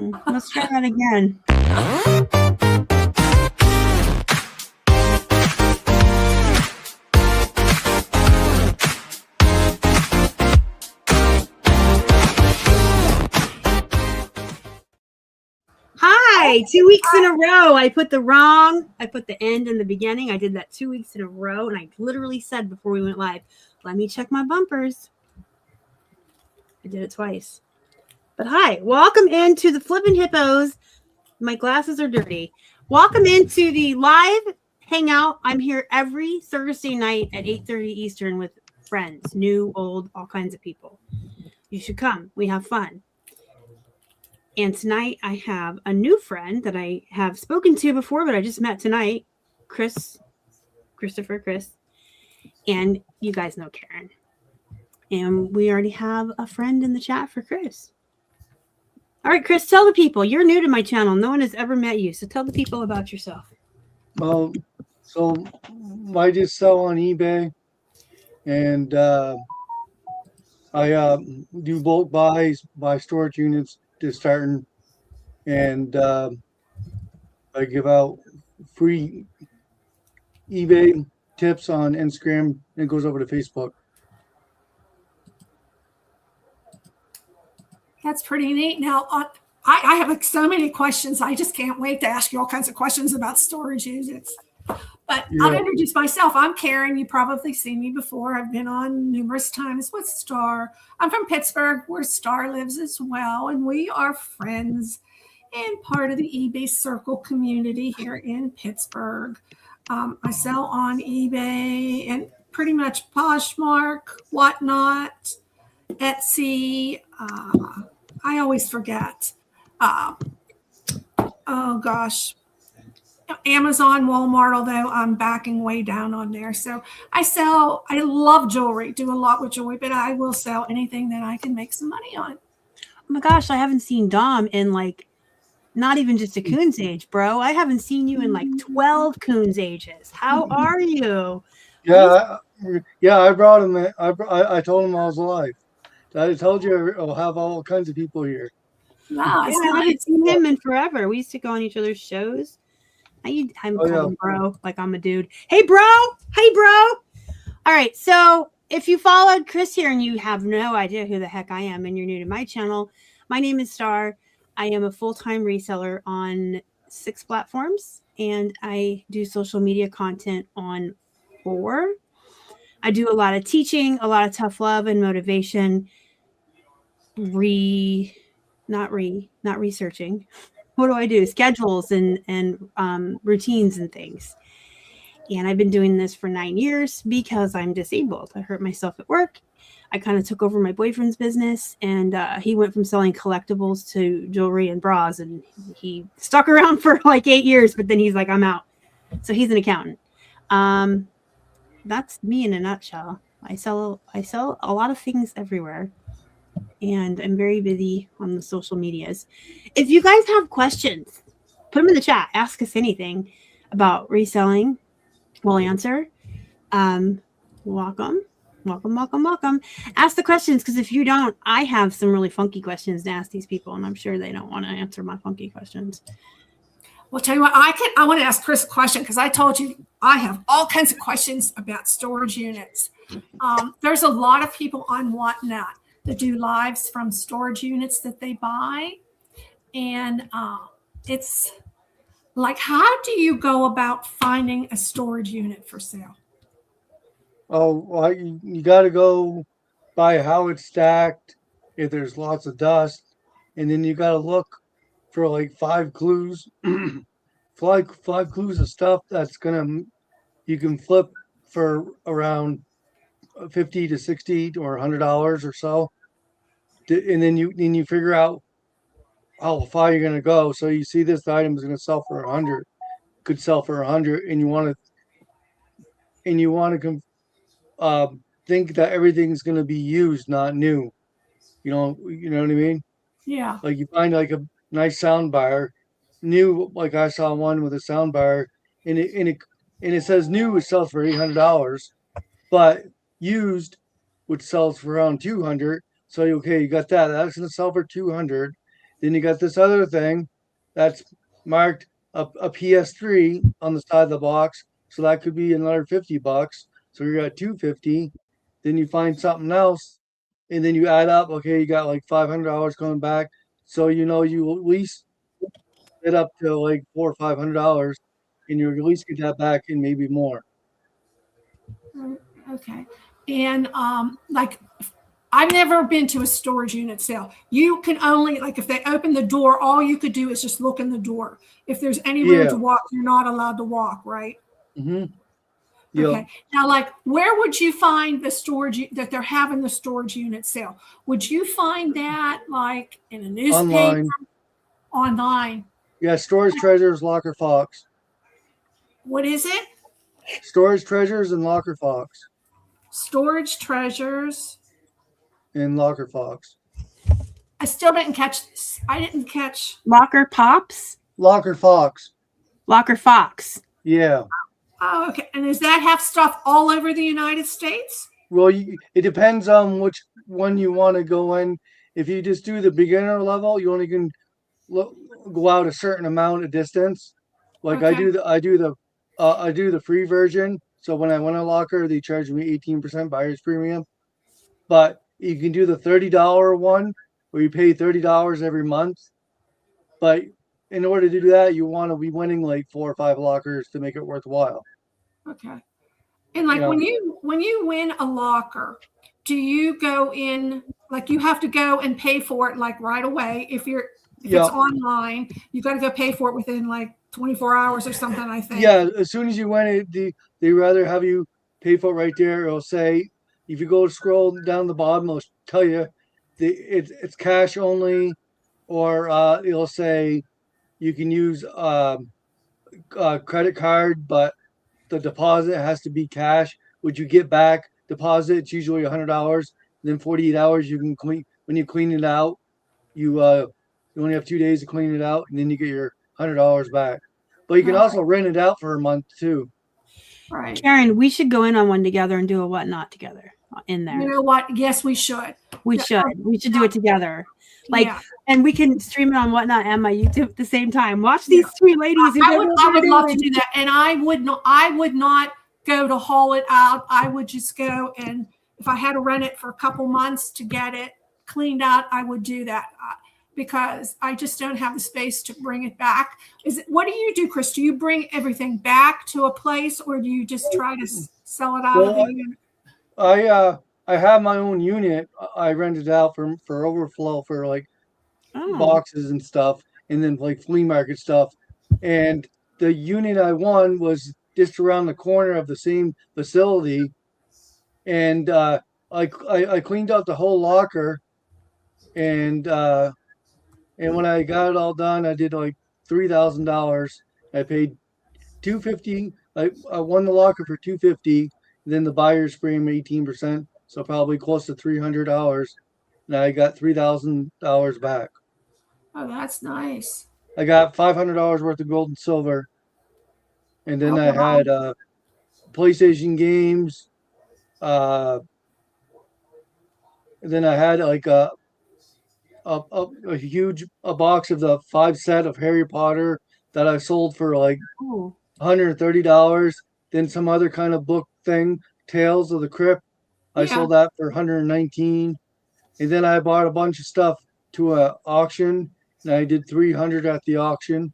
Let's try that again. Hi, 2 weeks in a row. I put the end in the beginning. I did that 2 weeks in a row, and I literally said before we went live, let me check my bumpers. I did it twice. But hi, welcome into the Flippin Hippos. My glasses are dirty. Welcome into the live hangout. I'm here every Thursday night at 8:30 Eastern with friends, new, old, all kinds of people. You should come. We have fun. And tonight I have a new friend that I have spoken to before, but I just met tonight, Christopher. And you guys know Karen. And we already have a friend in the chat for Chris. All right, Chris, tell the people. You're new to my channel. No one has ever met you. So tell the people about yourself. So I just sell on eBay, and I do bulk buy storage units to starting, and I give out free eBay tips on Instagram, and it goes over to Facebook. That's pretty neat. Now, I have so many questions. I just can't wait to ask you all kinds of questions about storage units. But yeah. I'll introduce myself. I'm Karen. You probably seen me before. I've been on numerous times with Star. I'm from Pittsburgh, where Star lives as well. And we are friends and part of the eBay Circle community here in Pittsburgh. I sell on eBay and pretty much Poshmark, Whatnot, Etsy. I always forget. Oh, gosh. Amazon, Walmart, although I'm backing way down on there. So I love jewelry, do a lot with jewelry, but I will sell anything that I can make some money on. Oh my gosh, I haven't seen Dom in like not even just a coon's age, bro. I haven't seen you in like 12 coon's ages. How are you? Yeah, I brought him. I told him I was alive. I told you I'll have all kinds of people here. Wow, I haven't seen him in forever. We used to go on each other's shows. I'm calling bro like I'm a dude. Hey, bro. All right. So if you followed Chris here and you have no idea who the heck I am and you're new to my channel, my name is Star. I am a full-time reseller on 6 platforms, and I do social media content on 4. I do a lot of teaching, a lot of tough love and motivation. Not researching. What do I do? Schedules and routines and things. And I've been doing this for 9 years because I'm disabled. I hurt myself at work. I kind of took over my boyfriend's business, and he went from selling collectibles to jewelry and bras, and he stuck around for like 8 years, but then he's like, I'm out. So he's an accountant. That's me in a nutshell. I sell a lot of things everywhere. And I'm very busy on the social medias. If you guys have questions, put them in the chat. Ask us anything about reselling. We'll answer. Welcome. Ask the questions, because if you don't, I have some really funky questions to ask these people, and I'm sure they don't want to answer my funky questions. Well, tell you what, I want to ask Chris a question, because I told you I have all kinds of questions about storage units. There's a lot of people on Whatnot that do lives from storage units that they buy. And it's like, how do you go about finding a storage unit for sale? Oh, well, you got to go by how it's stacked, if there's lots of dust, and then you got to look for like 5 clues, 5 clues of stuff that's you can flip for around $50 to $60 or $100 or so. And then you figure out how far you're going to go. So you see this item is going to sell for 100, could sell for 100, and you want to think that everything's going to be used, not new. You know what I mean? Yeah. Like you find like a nice sound bar, new. Like I saw one with a sound bar, and it says new, it sells for $800, but used, which sells for around $200. So okay, you got that. That's going to sell for $200. Then you got this other thing that's marked a PS3 on the side of the box. So that could be another $50. So you're at $250. Then you find something else, and then you add up. Okay, you got like $500 coming back. So you at least get up to like $400 or $500, and you at least get that back and maybe more. Okay. And like I've never been to a storage unit sale. You can only, like, if they open the door, all you could do is just look in the door. If there's any room to walk, you're not allowed to walk, right? Mm-hmm. Yeah. Okay. Now, like, where would you find the storage that they're having the storage unit sale? Would you find that like in a newspaper? Online. Yeah, Storage Treasures, Locker Fox. What is it? Storage Treasures and Locker Fox. Storage Treasures and Locker Fox. I still didn't catch this. I didn't catch Locker Pops. Locker Fox. Locker Fox. Yeah. Oh, okay. And does that have stuff all over the United States? Well, it depends on which one you want to go in. If you just do the beginner level, you only can go out a certain amount of distance. Like I do the free version. So when I went on Locker, they charge me 18% buyer's premium. But you can do the $30 one where you pay $30 every month. But in order to do that, you want to be winning like 4 or 5 lockers to make it worthwhile. Okay. And like when you win a locker, do you go in, like you have to go and pay for it like right away? If it's online, you got to go pay for it within like 24 hours or something, I think. Yeah, as soon as you win it, they rather have you pay for it right there. It'll say, if you go scroll down the bottom, it'll tell you it's cash only, or it'll say you can use a credit card, but the deposit has to be cash. What you get back deposit, it's usually $100. Then 48 hours you can clean. When you clean it out, you only have 2 days to clean it out, and then you get your $100 back. But you can also rent it out for a month too. Right. Karen, we should go in on one together and do a whatnot together in there. You know what? Yes, we should. We should do it together. Like, and we can stream it on whatnot and my YouTube at the same time. Watch these three ladies. I would love to do that. And I would not go to haul it out. I would just go, and if I had to rent it for a couple months to get it cleaned out, I would do that. Because I just don't have the space to bring it back. What do you do, Chris? Do you bring everything back to a place, or do you just try to sell it out of the unit? I have my own unit. I rent it out for overflow for like boxes and stuff, and then like flea market stuff. And the unit I won was just around the corner of the same facility, and I cleaned out the whole locker, and when I got it all done, I did like $3,000. I paid $250. I won the locker for $250. Then the buyer's premium 18%, so probably close to $300. And I got $3,000 back. Oh, that's nice. I got $500 worth of gold and silver, and then I had PlayStation games. And then I had like a huge box of the 5 set of Harry Potter that I sold for like $130. Then some other kind of book thing, Tales of the Crypt, I sold that for $119. And then I bought a bunch of stuff to an auction, and I did $300 at the auction.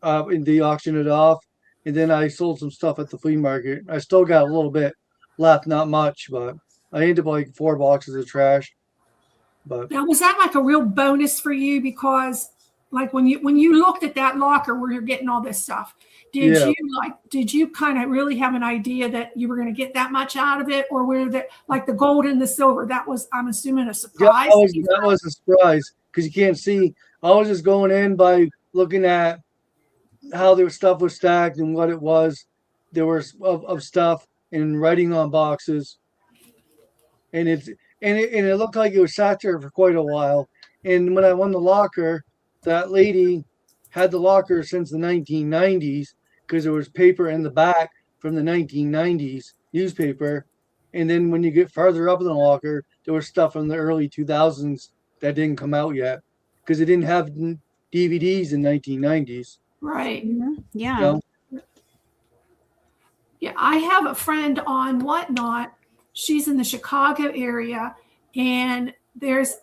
And they auctioned it off, and then I sold some stuff at the flea market. I still got a little bit left, not much, but I ended up like 4 boxes of trash. But now, was that like a real bonus for you? Because like when you looked at that locker where you're getting all this stuff, did you kind of really have an idea that you were going to get that much out of it, or were that like the gold and the silver? That was, I'm assuming, a surprise. Yeah, that was a surprise because you can't see. I was just going in by looking at how their stuff was stacked and what it was. There was of stuff and writing on boxes, and it looked like it was sat there for quite a while. And when I won the locker, that lady had the locker since the 1990s because there was paper in the back from the 1990s newspaper. And then when you get farther up in the locker, there was stuff from the early 2000s that didn't come out yet because they didn't have DVDs in 1990s. Right. Yeah. You know? Yeah, I have a friend on Whatnot. She's in the Chicago area, and there's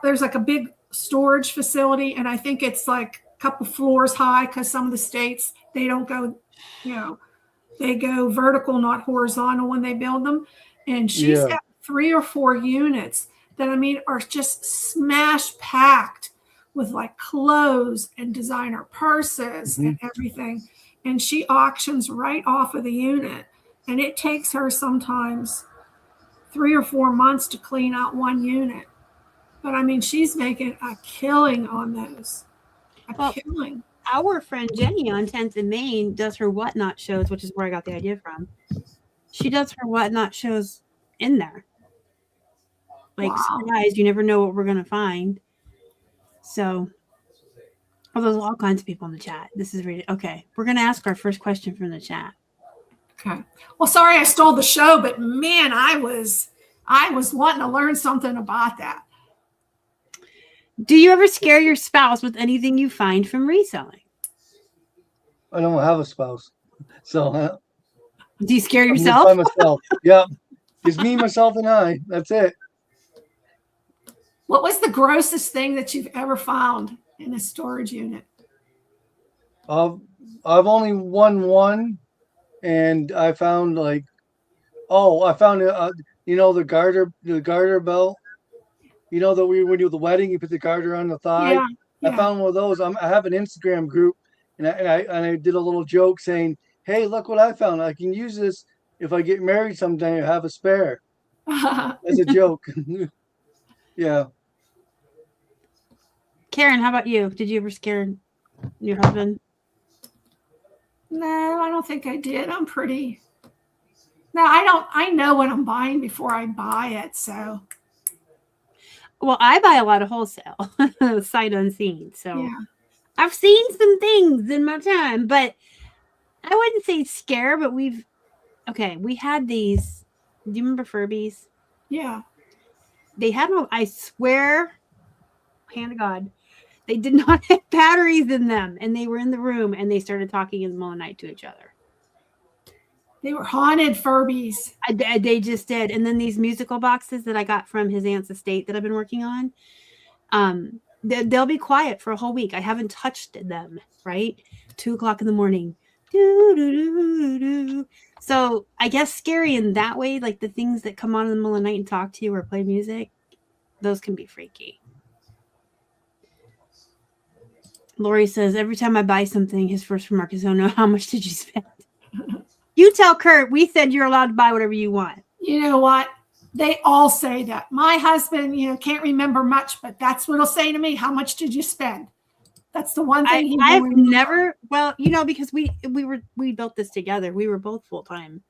like a big storage facility, and I think it's like a couple floors high because some of the states they don't go, they go vertical, not horizontal when they build them. And she's got 3 or 4 units that are just smash packed with like clothes and designer purses and everything. And she auctions right off of the unit. And it takes her sometimes 3 or 4 months to clean out one unit. But she's making a killing on those. Killing. Our friend Jenny on 10th and Main does her Whatnot shows, which is where I got the idea from. She does her Whatnot shows in there. Like, surprise, you never know what we're going to find. So... Oh, there's all kinds of people in the chat. This is really okay. We're going to ask our first question from the chat. Okay. Well, sorry I stole the show, but man, I was wanting to learn something about that. Do you ever scare your spouse with anything you find from reselling? I don't have a spouse, so. Do you scare yourself? By myself. Yeah, it's me, myself, and I. That's it. What was the grossest thing that you've ever found in a storage unit? I've only won one, and I found I found the garter belt. That when you do the wedding, you put the garter on the thigh. Yeah. I found one of those. I have an Instagram group, and I did a little joke saying, "Hey, look what I found! I can use this if I get married someday. I have a spare." As a joke. Yeah. Karen, how about you? Did you ever scare your husband? No, I don't think I did. I know what I'm buying before I buy it. So. Well, I buy a lot of wholesale, sight unseen. So yeah. I've seen some things in my time, but I wouldn't say scare, but we had these. Do you remember Furbies? Yeah. They had them, I swear, hand of God, they did not have batteries in them, and they were in the room, and they started talking in the middle of the night to each other. They were haunted Furbies. They just did. And then these musical boxes that I got from his aunt's estate that I've been working on, they'll be quiet for a whole week. I haven't touched them, right? 2:00 in the morning. So I guess scary in that way, like the things that come on in the middle of the night and talk to you or play music, those can be freaky. Lori says, every time I buy something, his first remark is, "Oh no, how much did you spend?" You tell Kurt, we said you're allowed to buy whatever you want. You know what? They all say that. My husband, can't remember much, but that's what he'll say to me. How much did you spend? That's the one thing I've never, because we built this together. We were both full-time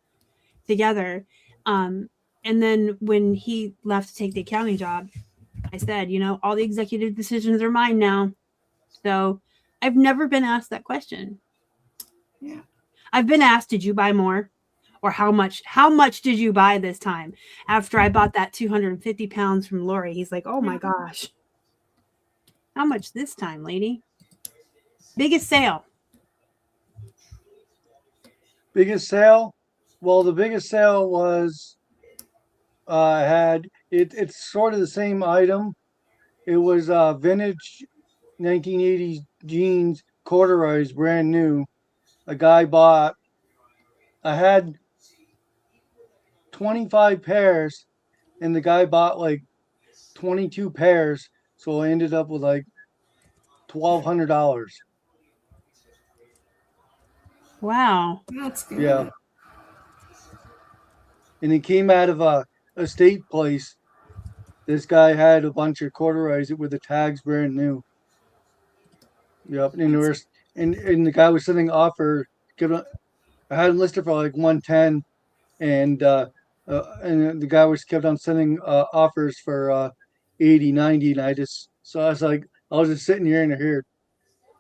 together. And then when he left to take the accounting job, I said, all the executive decisions are mine now. So I've never been asked that question. Yeah. I've been asked, did you buy more? Or how much did you buy this time? After I bought that 250 pounds from Lori, he's like, oh my gosh. How much this time, lady? Biggest sale. Biggest sale? Well, the biggest sale was it's sort of the same item. It was vintage 1980s jeans, corduroys, brand new. A guy bought, I had 25 pairs, and the guy bought like 22 pairs. So I ended up with like $1,200. Wow. That's good. Yeah. And it came out of a estate place. This guy had a bunch of corduroys with the tags brand new. Yep. And the guy was sending offer. I had it listed for like 110, and the guy was kept on sending offers for 80, 90, and I was like, I was just sitting here and I heard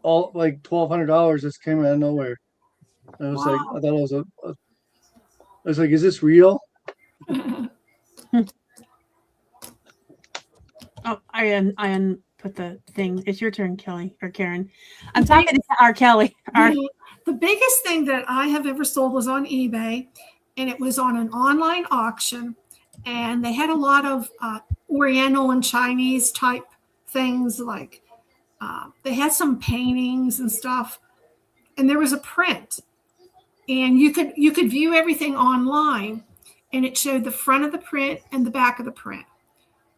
all like $1,200 just came out of nowhere. I was like, I thought it was I was like, is this real? Oh, I put the thing. It's your turn, Kelly or Karen. I'm talking to our Kelly. The biggest thing that I have ever sold was on eBay, and it was on an online auction, and they had a lot of Oriental and Chinese type things. Like they had some paintings and stuff, and there was a print, and you could view everything online, and it showed the front of the print and the back of the print.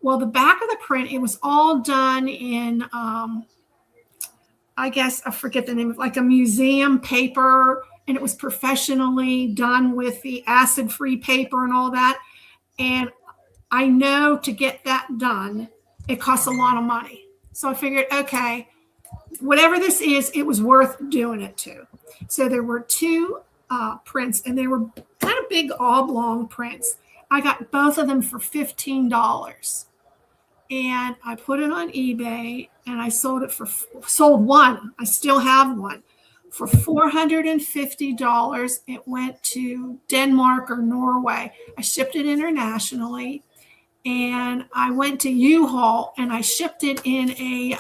Well, the back of the print, it was all done in, I guess I forget the name of, like a museum paper, and it was professionally done with the acid-free paper and all that. And I know to get that done, it costs a lot of money. So I figured, okay, whatever this is, it was worth doing it to. So there were two prints, and they were kind of big oblong prints. I got both of them for $15. And I put it on eBay, and I sold one. I still have one for $450. It went to Denmark or Norway. I shipped it internationally, and I went to U-Haul, and I shipped it in a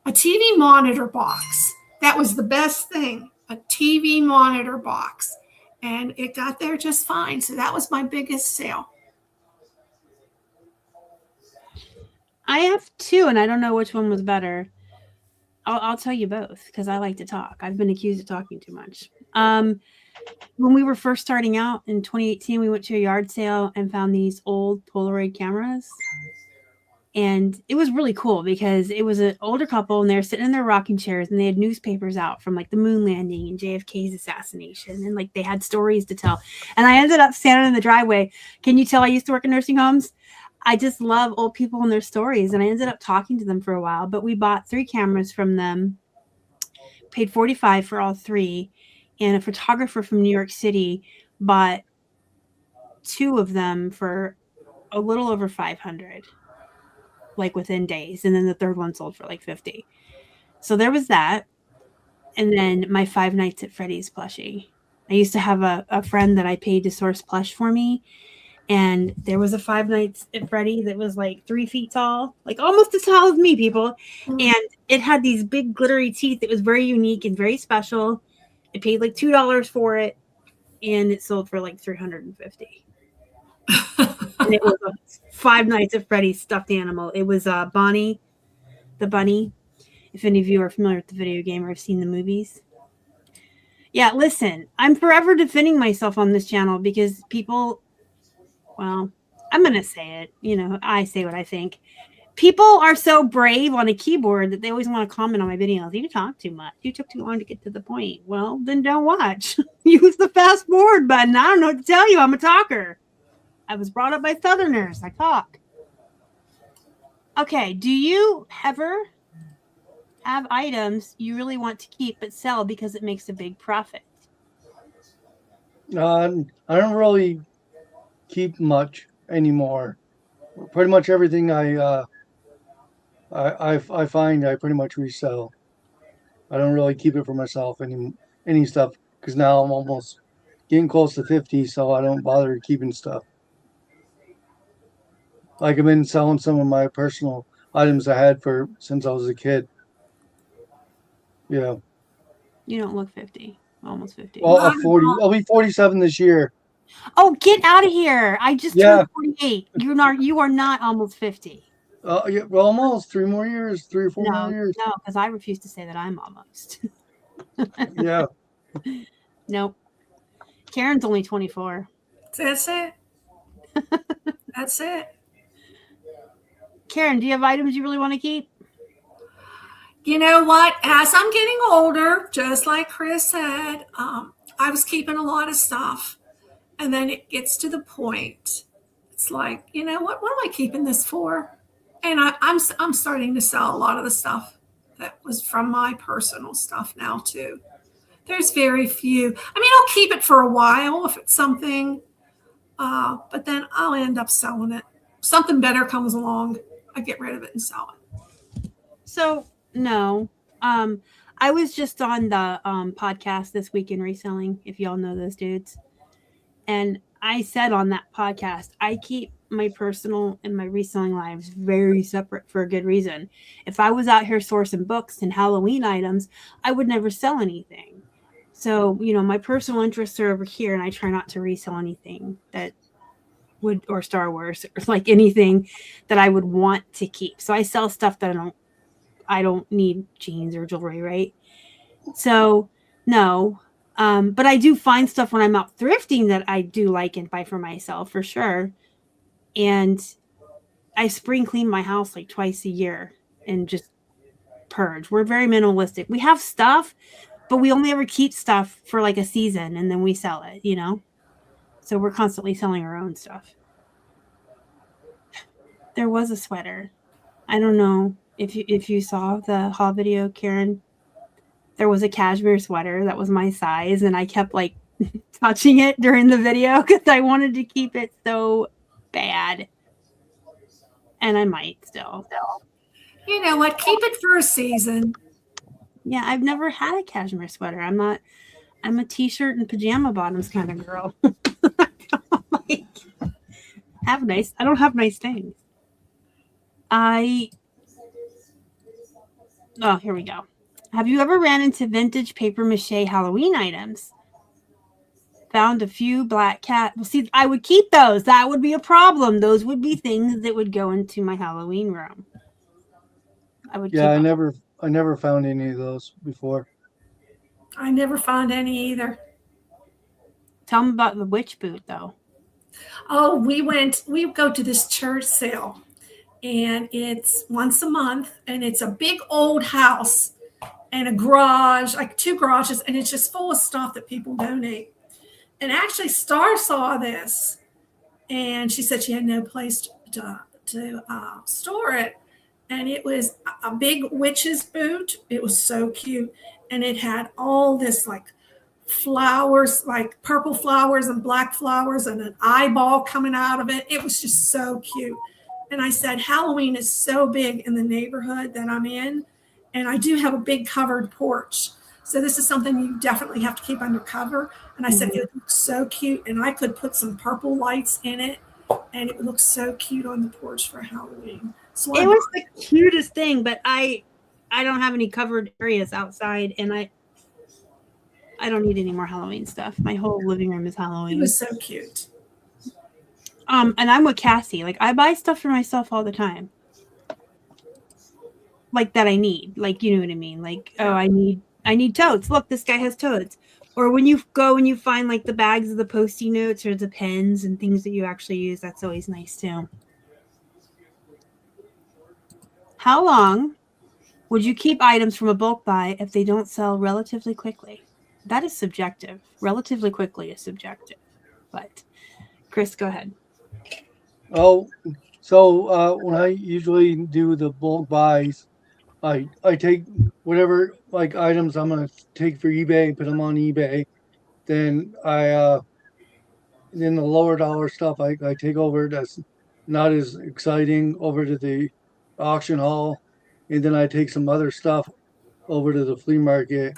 TV monitor box. That was the best thing, a TV monitor box, and it got there just fine. So that was my biggest sale. I have two, and I don't know which one was better. I'll tell you both because I like to talk. I've been accused of talking too much. When we were first starting out in 2018, we went to a yard sale and found these old Polaroid cameras. And it was really cool because it was an older couple, and they were sitting in their rocking chairs, and they had newspapers out from like the moon landing and JFK's assassination. And like they had stories to tell. And I ended up standing in the driveway. Can you tell I used to work in nursing homes? I just love old people and their stories. And I ended up talking to them for a while, but we bought 3 cameras from them, paid $45 for all 3. And a photographer from New York City bought 2 of them for a little over $500, like within days. And then the third one sold for like $50. So there was that. And then my 5 Nights at Freddy's plushie. I used to have a friend that I paid to source plush for me. And there was a 5 Nights at Freddy that was like 3 feet tall, like almost as tall as me, people. Mm-hmm. And it had these big glittery teeth. It was very unique and very special. I paid like $2 for it, and it sold for like $350. And it was a 5 Nights at Freddy's stuffed animal. It was Bonnie, the bunny. If any of you are familiar with the video game or have seen the movies. Yeah, listen, I'm forever defending myself on this channel because people... Well, I'm going to say it. You know, I say what I think. People are so brave on a keyboard that they always want to comment on my videos. You talk too much. You took too long to get to the point. Well, then don't watch. Use the fast forward button. I don't know what to tell you. I'm a talker. I was brought up by Southerners. I talk. Okay. Do you ever have items you really want to keep but sell because it makes a big profit? I don't really keep much anymore. Pretty much everything I find I pretty much resell. I don't really keep it for myself any stuff because now I'm almost getting close to 50, so I don't bother keeping stuff. Like I've been selling some of my personal items I had since I was a kid. Yeah. You don't look 50. Almost 50. Well, I'll be 47 this year. Oh, get out of here. I just turned 48. You are not almost 50. Yeah, well, almost 3 more years, 3 or 4 more years. No, because I refuse to say that I'm almost. Yeah. Nope. Karen's only 24. That's it. That's it. Karen, do you have items you really want to keep? You know what? As I'm getting older, just like Chris said, I was keeping a lot of stuff. And then it gets to the point. It's like, you know, what am I keeping this for? And I'm starting to sell a lot of the stuff that was from my personal stuff now too. There's very few. I mean, I'll keep it for a while if it's something, but then I'll end up selling it. Something better comes along, I get rid of it and sell it. So no, I was just on the podcast This Week in Reselling. If y'all know those dudes. And I said on that podcast, I keep my personal and my reselling lives very separate for a good reason. If I was out here sourcing books and Halloween items, I would never sell anything. So, you know, my personal interests are over here, and I try not to resell anything that would, or Star Wars, or like anything that I would want to keep. So I sell stuff that I don't need jeans or jewelry, right? So no. But I do find stuff when I'm out thrifting that I do like and buy for myself for sure. And I spring clean my house like twice a year and just purge. We're very minimalistic. We have stuff, but we only ever keep stuff for like a season and then we sell it, you know? So we're constantly selling our own stuff. There was a sweater. I don't know if you saw the haul video, Karen. There was a cashmere sweater that was my size, and I kept like touching it during the video because I wanted to keep it so bad. And I might still. You know what? Keep it for a season. Yeah, I've never had a cashmere sweater. I'm a t-shirt and pajama bottoms kind of girl. I don't have nice things. Oh, here we go. Have you ever ran into vintage paper mache Halloween items? Found a few black cat. Well, see, I would keep those. That would be a problem. Those would be things that would go into my Halloween room. I would. Yeah, I never found any of those before. I never found any either. Tell them about the witch boot, though. Oh, we go to this church sale, and it's once a month, and it's a big old house and a garage, like 2 garages, and it's just full of stuff that people donate. And actually, Star saw this, and she said she had no place to store it. And it was a big witch's boot. It was so cute. And it had all this like flowers, like purple flowers and black flowers and an eyeball coming out of it. It was just so cute. And I said, Halloween is so big in the neighborhood that I'm in. And I do have a big covered porch. So this is something you definitely have to keep under cover. And I said, it looks so cute. And I could put some purple lights in it. And it looks so cute on the porch for Halloween. So it was the cutest thing, but I don't have any covered areas outside, and I don't need any more Halloween stuff. My whole living room is Halloween. It was so cute. And I'm with Cassie. Like, I buy stuff for myself all the time. Like that I need. Like, you know what I mean? Like, oh, I need totes. Look, this guy has totes. Or when you go and you find like the bags of the Post-it notes or the pens and things that you actually use, that's always nice too. How long would you keep items from a bulk buy if they don't sell relatively quickly? That is subjective. Relatively quickly is subjective. But Chris, go ahead. Oh, so when I usually do the bulk buys, I take whatever like items I'm gonna take for eBay, put them on eBay. Then then the lower dollar stuff I take over that's not as exciting over to the auction hall, and then I take some other stuff over to the flea market.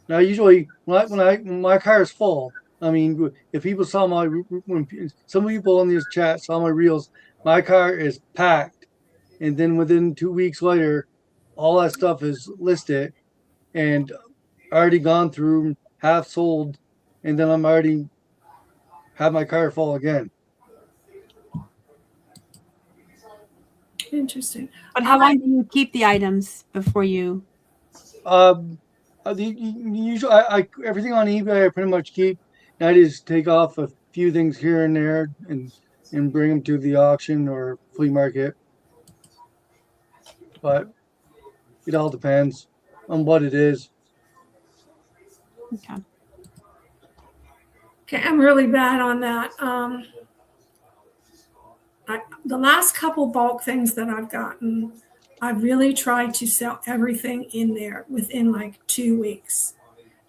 Now usually when my car is full, I mean if people saw when some people in this chat saw my reels, my car is packed, and then within 2 weeks later, all that stuff is listed and already gone through, half sold, and then I'm already have my car full again. Interesting. But how long do you keep the items before you? Usually, everything on eBay I pretty much keep. I just take off a few things here and there and bring them to the auction or flea market. But it all depends on what it is. Okay. Okay, I'm really bad on that. The last couple bulk things that I've gotten, I really tried to sell everything in there within like 2 weeks.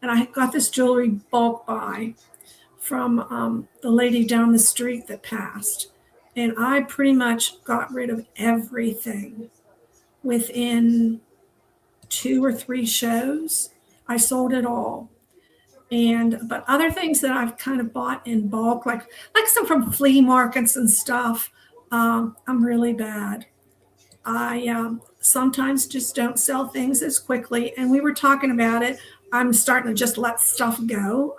And I got this jewelry bulk buy from the lady down the street that passed. And I pretty much got rid of everything within 2 or 3 shows. I sold it all. But other things that I've kind of bought in bulk, like some from flea markets and stuff, I'm really bad. I sometimes just don't sell things as quickly. And we were talking about it. I'm starting to just let stuff go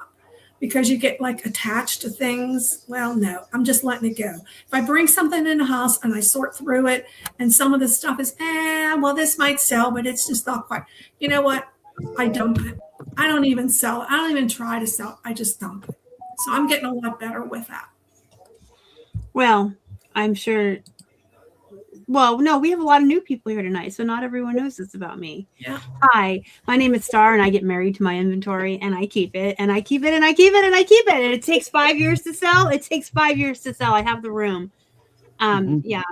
because you get like attached to things. Well, no, I'm just letting it go. If I bring something in the house and I sort through it and some of the stuff is, well, this might sell, but it's just not quite. You know what? I dump it. I don't even sell it. I don't even try to sell it. I just dump it. So I'm getting a lot better with that. Well, I'm sure. Well, no, we have a lot of new people here tonight, so not everyone knows this about me. Yeah. Hi, my name is Star, and I get married to my inventory, and I keep it, and I keep it, and I keep it, and I keep it. And it takes 5 years to sell. It takes 5 years to sell. I have the room. Yeah,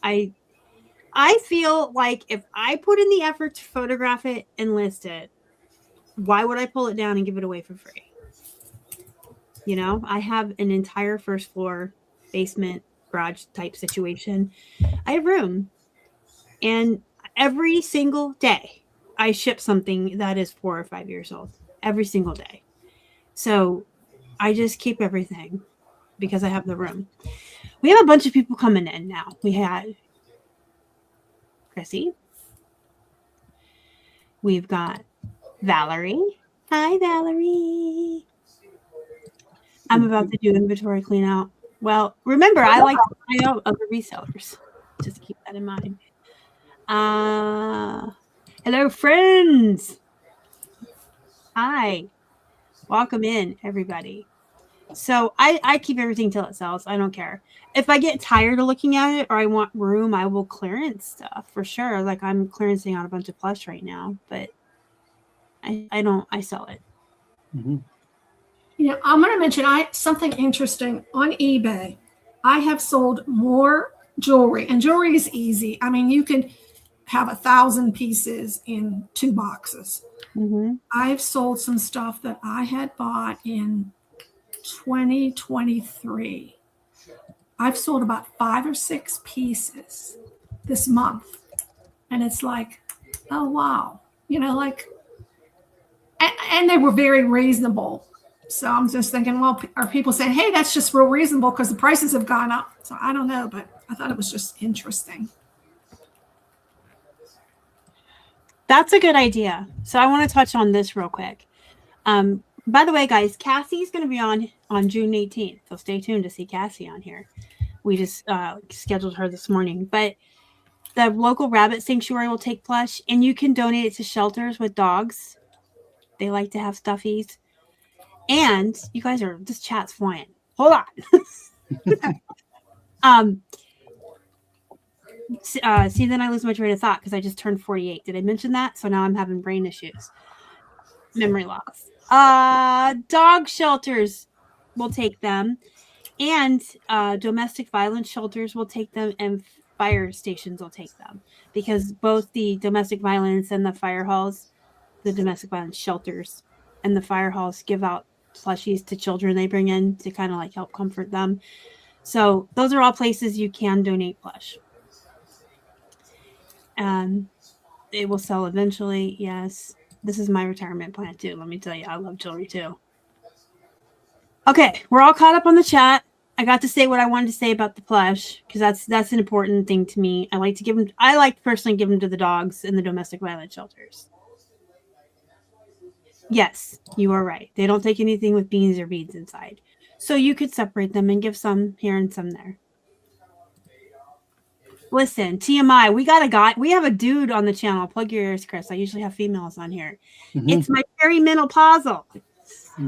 I feel like if I put in the effort to photograph it and list it, why would I pull it down and give it away for free? You know, I have an entire first floor basement garage type situation. I have room, and every single day I ship something that is 4 or 5 years old every single day. So I just keep everything because I have the room. We have a bunch of people coming in now. We had Chrissy. We've got Valerie. Hi, Valerie. I'm about to do inventory clean out. Well, remember, I like to find out other resellers. Just keep that in mind. Hello, friends. Hi. Welcome in, everybody. So I keep everything till it sells. I don't care. If I get tired of looking at it or I want room, I will clearance stuff for sure. Like I'm clearancing out a bunch of plush right now, but I sell it. Mm-hmm. You know, I'm going to mention something interesting on eBay. I have sold more jewelry, and jewelry is easy. I mean, you can have 1,000 pieces in 2 boxes. Mm-hmm. I've sold some stuff that I had bought in 2023. I've sold about 5 or 6 pieces this month, and it's like, oh wow, you know, like, and they were very reasonable. So I'm just thinking, well, are people saying, hey, that's just real reasonable because the prices have gone up? So I don't know, but I thought it was just interesting. That's a good idea. So I want to touch on this real quick. By the way, guys, Cassie's going to be on June 18th. So stay tuned to see Cassie on here. We just scheduled her this morning. But the local rabbit sanctuary will take plush, and you can donate it to shelters with dogs. They like to have stuffies. And you guys are, this chat's flying. Hold on. See, then I lose my train of thought because I just turned 48. Did I mention that? So now I'm having brain issues. Memory loss. Dog shelters will take them. And domestic violence shelters will take them, and fire stations will take them. Because both the domestic violence and the fire halls, the domestic violence shelters and the fire halls give out plushies to children they bring in to kind of like help comfort them. So those are all places you can donate plush. It will sell eventually. Yes. This is my retirement plan too. Let me tell you, I love jewelry too. Okay. We're all caught up on the chat. I got to say what I wanted to say about the plush because that's an important thing to me. I like to personally give them to the dogs in the domestic violence shelters. Yes, you are right. They don't take anything with beans or beads inside. So you could separate them and give some here and some there. Listen, TMI, we have a dude on the channel. Plug your ears, Chris. I usually have females on here. Mm-hmm. It's my perimenopausal.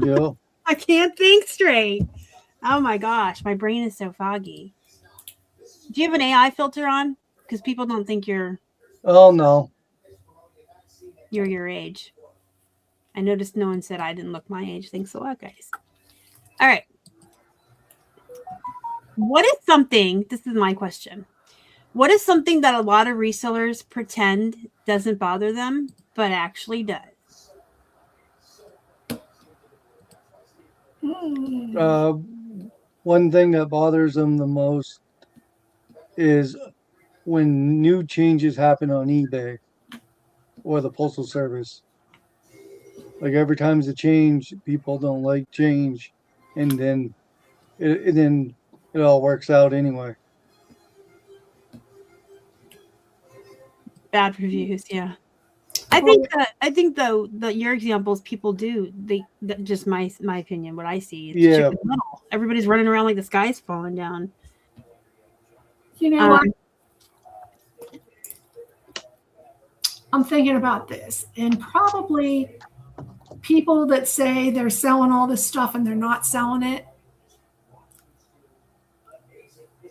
Yeah. I can't think straight. Oh my gosh, my brain is so foggy. Do you have an AI filter on? Because people don't think you're... Oh, no. You're your age. I noticed no one said I didn't look my age. Thanks a lot, guys. All right. What is something... This is my question. What is something that a lot of resellers pretend doesn't bother them, but actually does? One thing that bothers them the most is when new changes happen on eBay or the Postal Service. Like every time there's a change, people don't like change, and then it all works out anyway. Bad reviews, yeah. I think though your examples, people do just my opinion. What I see, it's Yeah. chicken little. Everybody's running around like the sky's falling down. You know what? I'm thinking about this, and probably people that say they're selling all this stuff and they're not selling it.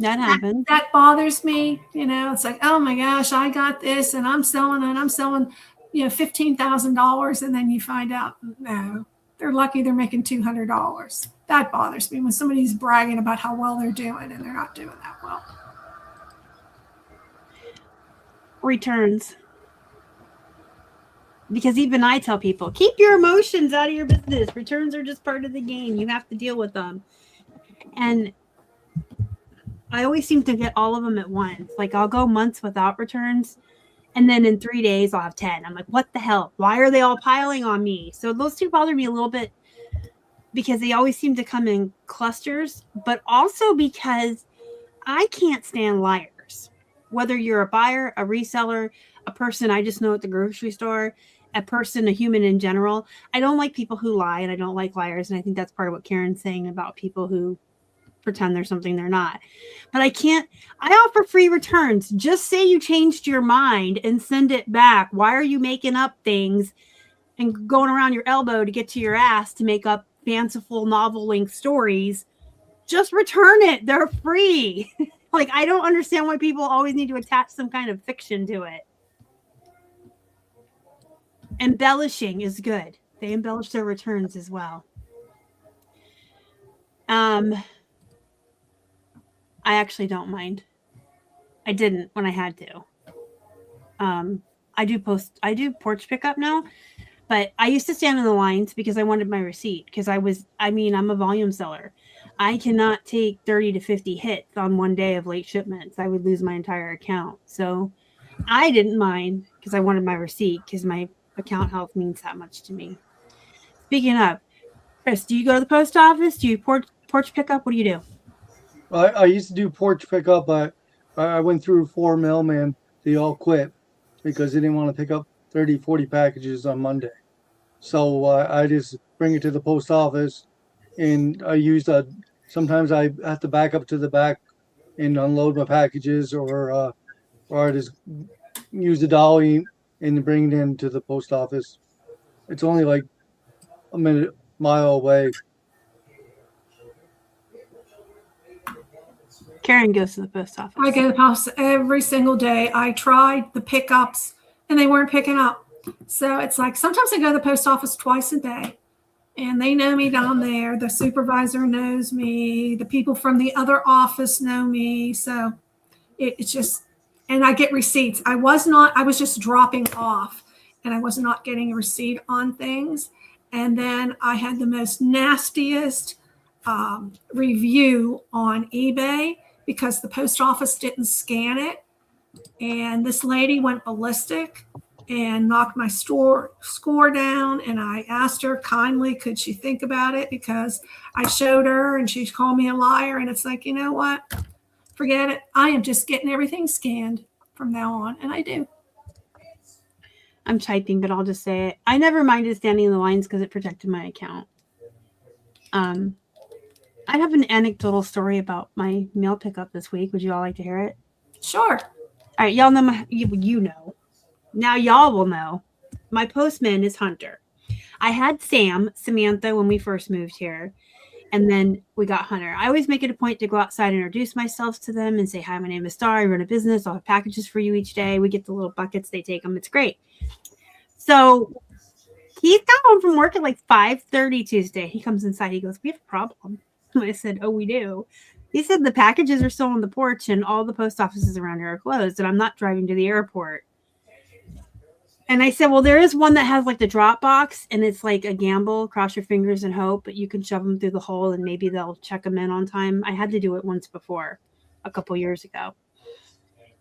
That happens. That bothers me. You know, it's like, oh my gosh, I got this and I'm selling, $15,000. And then you find out, no, they're lucky they're making $200. That bothers me when somebody's bragging about how well they're doing and they're not doing that well. Returns. Because even I tell people, keep your emotions out of your business. Returns are just part of the game. You have to deal with them. And I always seem to get all of them at once. Like I'll go months without returns. And then in 3 days, I'll have 10. I'm like, what the hell? Why are they all piling on me? So those two bother me a little bit because they always seem to come in clusters, but also because I can't stand liars. Whether you're a buyer, a reseller, a person I just know at the grocery store, a person, a human in general. I don't like people who lie, and I don't like liars. And I think that's part of what Karen's saying about people who pretend they're something they're not. But I offer free returns. Just say you changed your mind and send it back. Why are you making up things and going around your elbow to get to your ass to make up fanciful novel length stories? Just return it. They're free. Like, I don't understand why people always need to attach some kind of fiction to it. Embellishing is good. They embellish their returns as well. I actually don't mind. I didn't when I had to. I do porch pickup now, but I used to stand in the lines because I wanted my receipt because I'm a volume seller. I cannot take 30 to 50 hits on one day of late shipments. I would lose my entire account. So I didn't mind because I wanted my receipt because my account health means that much to me. Speaking of, Chris, do you go to the post office? Do you porch pickup? What do you do? I used to do porch pickup, but I went through 4 mailmen. They all quit because they didn't want to pick up 30, 40 packages on Monday. So I just bring it to the post office, and I use sometimes I have to back up to the back and unload my packages, or I just use the dolly and bring it into the post office. It's only like a mile away. Karen goes to the post office. I go to the post every single day. I tried the pickups and they weren't picking up. So it's like sometimes I go to the post office twice a day and they know me down there. The supervisor knows me. The people from the other office know me. So it's just, and I get receipts. I was just dropping off and I was not getting a receipt on things. And then I had the most nastiest review on eBay because the post office didn't scan it. And this lady went ballistic and knocked my score down. And I asked her kindly, could she think about it? Because I showed her and she called me a liar. And it's like, you know what? Forget it. I am just getting everything scanned from now on. And I do. I'm typing, but I'll just say it. I never minded standing in the lines because it protected my account. I have an anecdotal story about my mail pickup this week. Would you all like to hear it? Sure. All right, y'all know you know. Now y'all will know. My postman is Hunter. I had Samantha when we first moved here, and then we got Hunter. I always make it a point to go outside and introduce myself to them and say, hi, my name is Star. I run a business. I'll have packages for you each day. We get the little buckets. They take them. It's great. So he got home from work at like 5:30 Tuesday. He comes inside. He goes, we have a problem. I said, oh, we do. He said the packages are still on the porch and all the post offices around here are closed and I'm not driving to the airport. And I said, well, there is one that has like the drop box and it's like a gamble, cross your fingers and hope, but you can shove them through the hole and maybe they'll check them in on time. I had to do it once before, a couple years ago.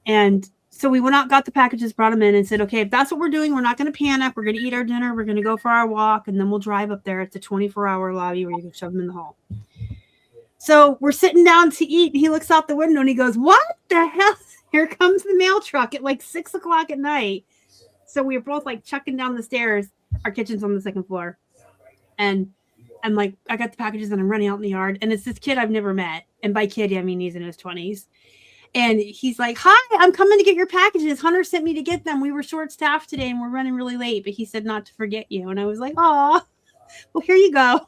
And so we went out, got the packages, brought them in and said, okay, if that's what we're doing, we're not going to panic. We're going to eat our dinner. We're going to go for our walk and then we'll drive up there. It's a 24-hour lobby where you can shove them in the hole. So we're sitting down to eat. And he looks out the window and he goes, what the hell? here comes the mail truck at like 6 o'clock at night. So we were both like chucking down the stairs. Our kitchen's on the second floor. And I'm like, I got the packages and I'm running out in the yard. And it's this kid I've never met. And by kid, I mean he's in his 20s. And he's like, hi, I'm coming to get your packages. Hunter sent me to get them. We were short staffed today and we're running really late. But he said not to forget you. And I was like, oh, well, here you go.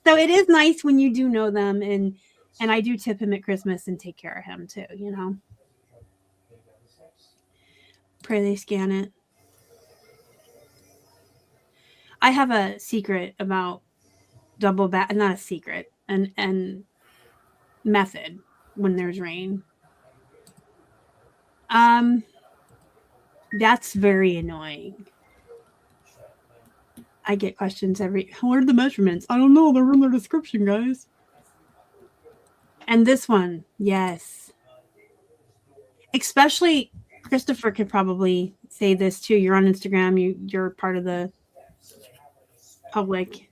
So it is nice when you do know them. And I do tip him at Christmas and take care of him too, you know. Pray they scan it. I have a secret about double back, not a secret, and method when there's rain. That's very annoying. I get questions what are the measurements? I don't know. They're in their description, guys. And this one, yes. Especially Christopher could probably say this too. You're on Instagram. You're part of the public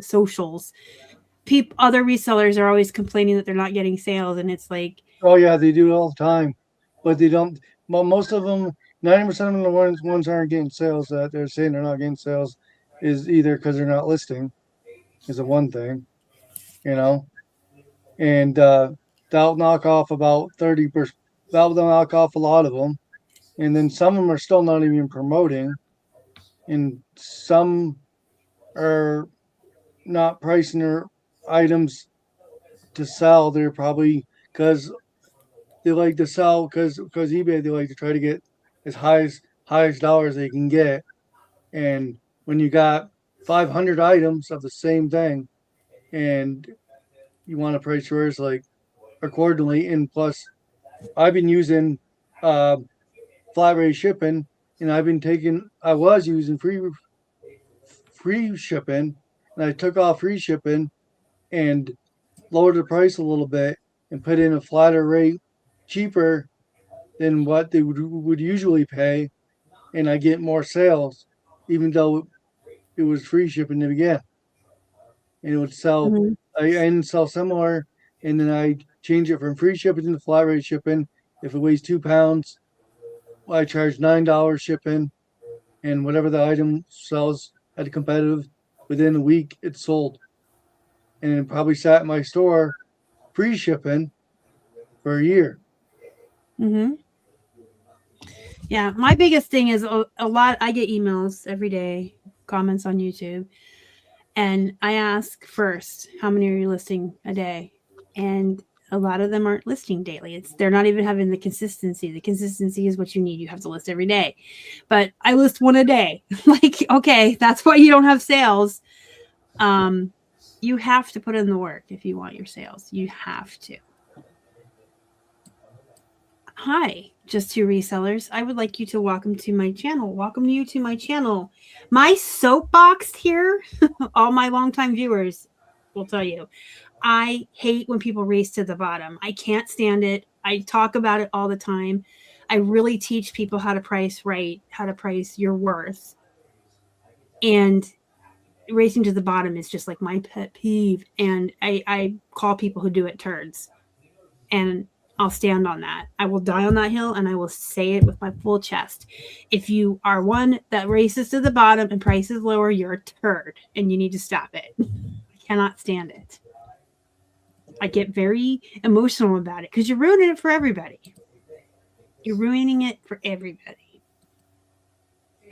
socials. Other resellers are always complaining that they're not getting sales, and it's like, oh yeah, they do it all the time, but they don't. Well, most of them, 90% of them, the ones aren't getting sales that they're saying they're not getting sales is either because they're not listing, is the one thing, you know, and that'll knock off about 30%. That'll knock off a lot of them, and then some of them are still not even promoting. And some are not pricing their items to sell. They're probably because they like to sell because eBay, they like to try to get as highest dollars they can get. And when you got 500 items of the same thing, and you want to price yours like accordingly, and plus, I've been using flat rate shipping. And I was using free shipping, and I took off free shipping and lowered the price a little bit and put in a flatter rate, cheaper than what they would usually pay, and I get more sales, even though it was free shipping to begin. And it would sell, I didn't sell similar, and then I change it from free shipping to flat rate shipping. If it weighs 2 pounds, I charge $9 shipping, and whatever the item sells at a competitive, within a week it's sold. And it probably sat in my store free shipping for a year. Mm-hmm. Yeah, my biggest thing is a lot. I get emails every day, comments on YouTube, and I ask first, how many are you listing a day? And a lot of them aren't listing daily. They're not even having the consistency. The consistency is what you need. You have to list every day. But I list one a day. Like, okay, that's why you don't have sales. You have to put in the work if you want your sales. You have to. Hi, just two resellers. I would like you to welcome to my channel. Welcome you to my channel. My soapbox here, all my longtime viewers will tell you, I hate when people race to the bottom. I can't stand it. I talk about it all the time. I really teach people how to price right, how to price your worth. And racing to the bottom is just like my pet peeve. And I call people who do it turds. And I'll stand on that. I will die on that hill, and I will say it with my full chest. If you are one that races to the bottom and prices lower, you're a turd, and you need to stop it. I cannot stand it. I get very emotional about it because you're ruining it for everybody. You're ruining it for everybody.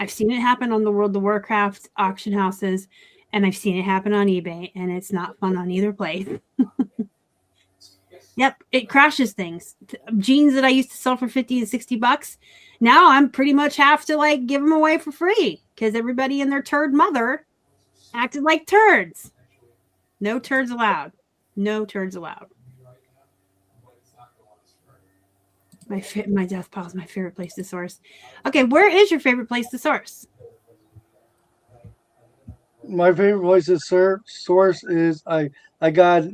I've seen it happen on the World of Warcraft auction houses, and I've seen it happen on eBay, and it's not fun on either place. Yep, it crashes things. Jeans that I used to sell for $50 and $60, now I'm pretty much have to like give them away for free because everybody and their turd mother acted like turds. No turds allowed. No turds allowed. My death pile is my favorite place to source. Okay, where is your favorite place to source? My favorite place to source is I got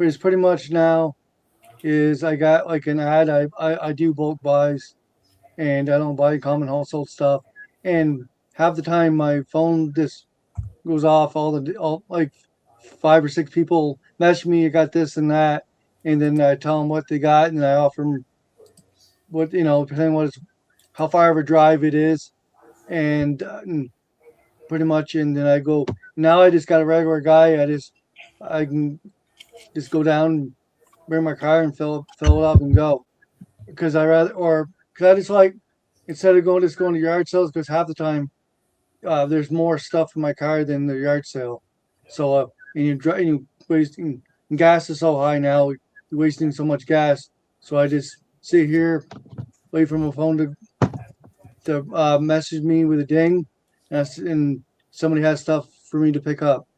is pretty much now is I got like an ad. I do bulk buys, and I don't buy common household stuff. And half the time my phone just goes off. All like 5 or 6 people message me. I got this and that, and then I tell them what they got, and I offer them what, depending on how far of a drive it is, and pretty much, and then I go. Now I just got a regular guy. I can just go down, bring my car, and fill it up and go. Because I just like, instead of going to yard sales, because half the time there's more stuff in my car than the yard sale. So and you wasting, and gas is so high now. You're wasting so much gas. So I just sit here, wait for my phone to message me with a ding, and somebody has stuff for me to pick up.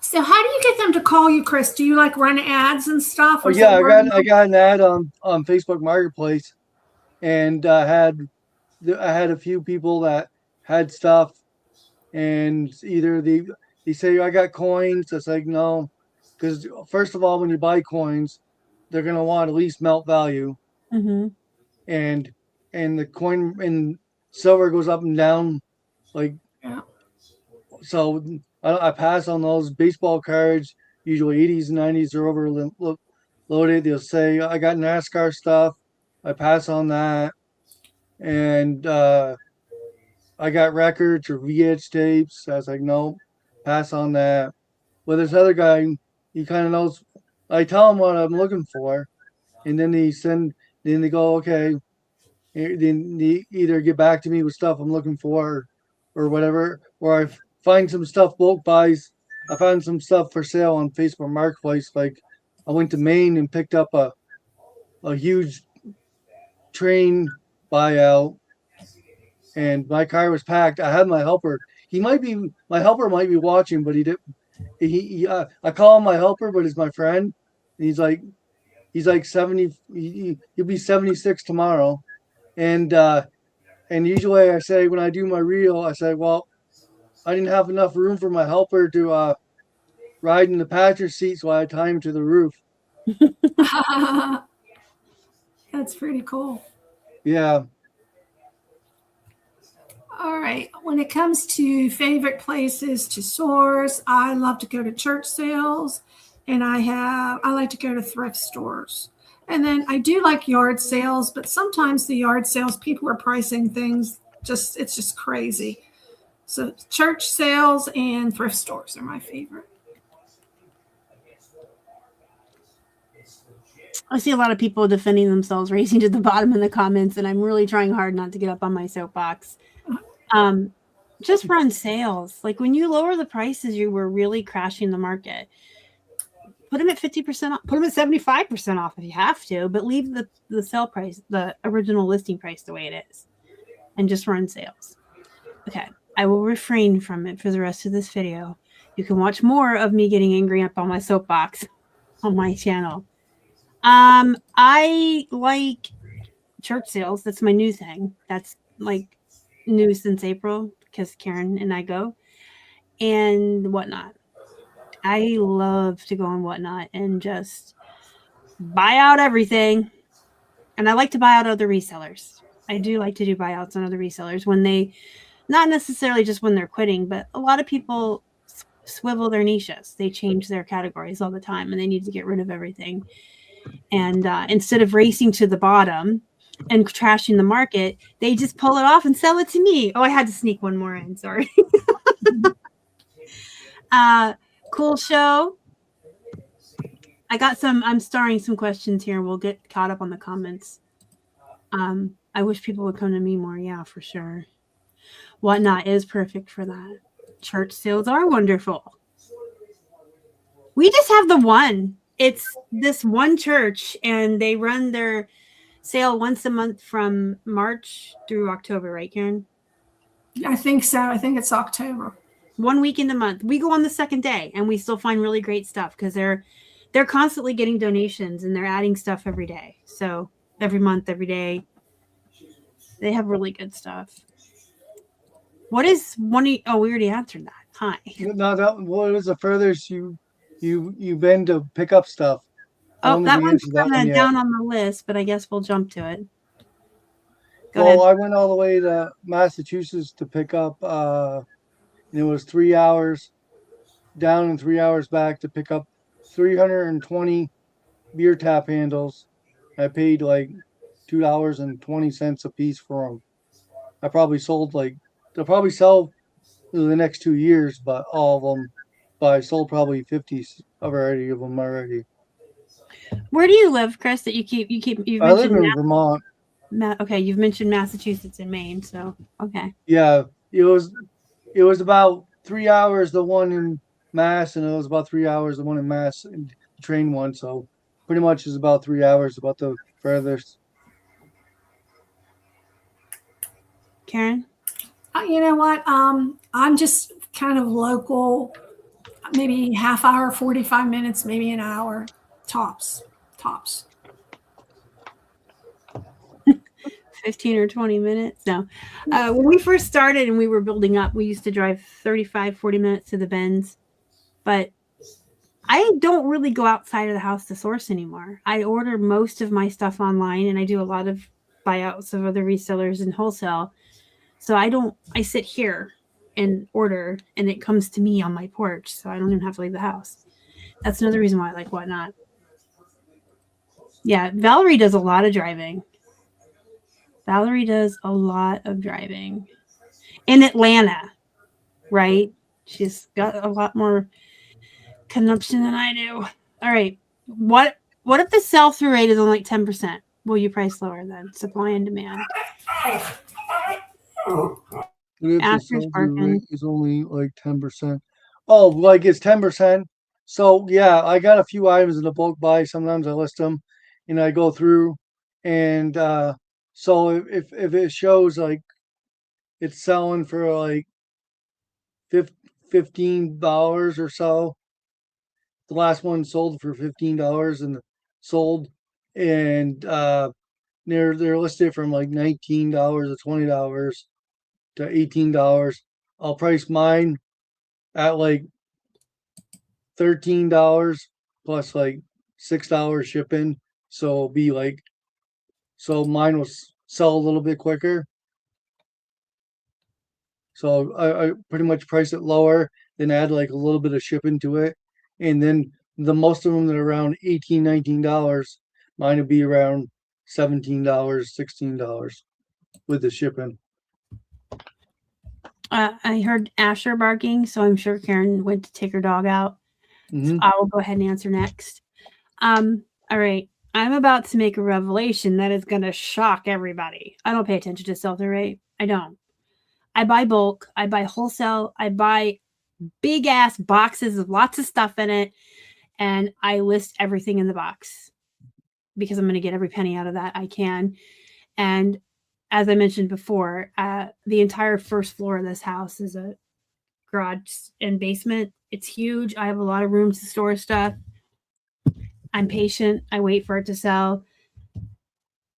So how do you get them to call you, Chris? Do you like run ads and stuff? Oh yeah, I got an ad on Facebook Marketplace, and I had a few people that had stuff, and either they say I got coins. It's like no, because first of all, when you buy coins, they're gonna want at least melt value, Mm-hmm. and the coin and silver goes up and down, like Yeah. so. I pass on those baseball cards. Usually 80s and 90s are overloaded. They'll say I got NASCAR stuff. I pass on that, and I got records or VH tapes. I was like, no, pass on that. Well, this other guy, he kind of knows. I tell him what I'm looking for, and then then they go, okay. Then they either get back to me with stuff I'm looking for, or whatever, or I find some stuff bulk buys. I found some stuff for sale on Facebook Marketplace. Like I went to Maine and picked up a huge train buyout, and my car was packed. I had my helper. My helper might be watching, but he did. I call him my helper, but he's my friend. And he's like 70. He'll be 76 tomorrow, and usually I say when I do my reel, I say, well, I didn't have enough room for my helper to ride in the passenger seat, so I tie him to the roof. That's pretty cool. Yeah. All right. When it comes to favorite places to source, I love to go to church sales, and I like to go to thrift stores. And then I do like yard sales, but sometimes the yard sales people are pricing things it's just crazy. So church sales and thrift stores are my favorite. I see a lot of people defending themselves, racing to the bottom in the comments, and I'm really trying hard not to get up on my soapbox. Just run sales. Like when you lower the prices, you were really crashing the market. Put them at 50% off, put them at 75% off if you have to, but leave the sale price, the original listing price the way it is, and just run sales. Okay. I will refrain from it for the rest of this video. You can watch more of me getting angry up on my soapbox on my channel. I like church sales. That's my new thing. That's like new since April because Karen and I go, and Whatnot. I love to go on Whatnot and just buy out everything. And I like to buy out other resellers. I do like to do buyouts on other resellers when they, not necessarily just when they're quitting, but a lot of people swivel their niches. They change their categories all the time and they need to get rid of everything. And instead of racing to the bottom and trashing the market, they just pull it off and sell it to me. Oh, I had to sneak one more in. Sorry. Cool show. I'm starring some questions here. We'll get caught up on the comments. I wish people would come to me more. Yeah, for sure. Whatnot is perfect for that. Church sales are wonderful. We just have the one. It's this one church, and they run their sale once a month from March through October, right, Karen? I think so. I think it's October. 1 week in the month. We go on the second day, and we still find really great stuff because they're constantly getting donations, and they're adding stuff every day. So every month, every day, they have really good stuff. What is one? Oh, we already answered that. Hi. No, what was the furthest you've been to pick up stuff? Oh, that one's kind of down on the list, but I guess we'll jump to it. Go ahead. I went all the way to Massachusetts to pick up. It was 3 hours down and 3 hours back to pick up 320 beer tap handles. I paid like $2.20 a piece for them. I probably sold like they'll probably sell in the next 2 years, but all of them. But I sold probably 50 already of them already. Where do you live, Chris? That you've I live mentioned in Vermont. okay, you've mentioned Massachusetts and Maine, so okay. Yeah, it was about 3 hours the one in Mass, and it was about 3 hours the one in Mass and the train one. So pretty much is about 3 hours, about the furthest. Karen? You know what? I'm just kind of local, maybe half hour, 45 minutes, maybe an hour, tops. 15 or 20 minutes. No. When we first started and we were building up, we used to drive 35, 40 minutes to the Bends. But I don't really go outside of the house to source anymore. I order most of my stuff online, and I do a lot of buyouts of other resellers and wholesale. So I sit here and order, and it comes to me on my porch. So I don't even have to leave the house. That's another reason why I like Whatnot. Yeah, Valerie does a lot of driving. In Atlanta, right? She's got a lot more consumption than I do. All right. What if the sell-through rate is only like 10%? Will you price lower then? Supply and demand. What if the Asher's sell-through barking. rate is only like 10%? Oh, like it's 10%. So yeah, I got a few items in the bulk buy. Sometimes I list them, and I go through, and so if it shows like it's selling for like $15 or so, the last one sold for $15 and sold, and they're listed from like $19 to $20 to $18. I'll price mine at like $13 plus like $6 shipping. So it'll be like, so mine will sell a little bit quicker. So I pretty much price it lower, then add like a little bit of shipping to it. And then the most of them that are around $18, $19, mine would be around $17, $16 with the shipping. I heard Asher barking, so I'm sure Karen went to take her dog out. So I will go ahead and answer next. All right. I'm about to make a revelation that is going to shock everybody. I don't pay attention to sell-through rate. I don't. I buy bulk. I buy wholesale. I buy big ass boxes with lots of stuff in it, and I list everything in the box because I'm going to get every penny out of that I can. And as I mentioned before, the entire first floor of this house is a garage and basement. It's huge. I have a lot of room to store stuff. I'm patient. I wait for it to sell.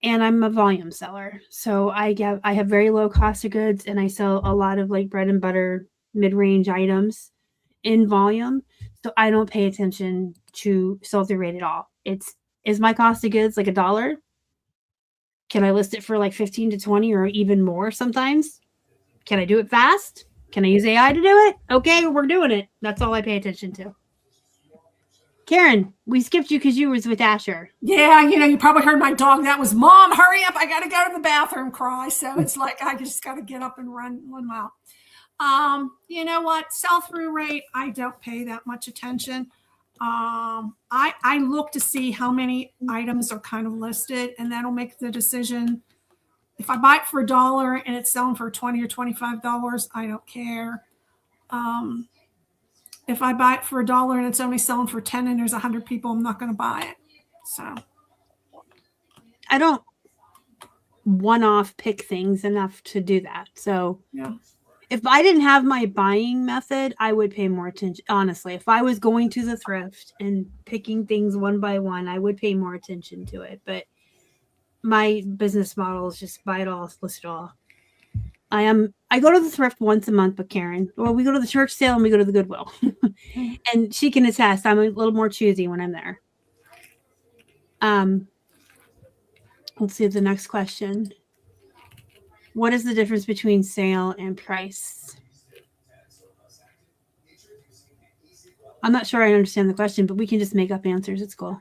And I'm a volume seller. So I have very low cost of goods, and I sell a lot of like bread and butter mid-range items in volume. So I don't pay attention to sell-through rate at all. Is my cost of goods like $1? Can I list it for like 15 to 20 or even more sometimes? Can I do it fast? Can I use AI to do it? Okay, we're doing it. That's all I pay attention to. Karen, we skipped you because you was with Asher. Yeah, you probably heard my dog. That was, Mom, hurry up. I got to go to the bathroom, cry. So it's like I just got to get up and run 1 mile. You know what? Sell-through rate, I don't pay that much attention. I look to see how many items are kind of listed, and that'll make the decision. If I buy it for $1 and it's selling for $20 or $25, I don't care. If I buy it for $1 and it's only selling for 10 and there's 100 people, I'm not going to buy it. So I don't one-off pick things enough to do that. So yeah. If I didn't have my buying method, I would pay more attention. Honestly, if I was going to the thrift and picking things one by one, I would pay more attention to it. But my business model is just buy it all, list it all. I go to the thrift once a month, but Karen, well, we go to the church sale and we go to the Goodwill. And she can attest, I'm a little more choosy when I'm there. Let's see the next question. What is the difference between sale and price? I'm not sure I understand the question, but we can just make up answers. It's cool.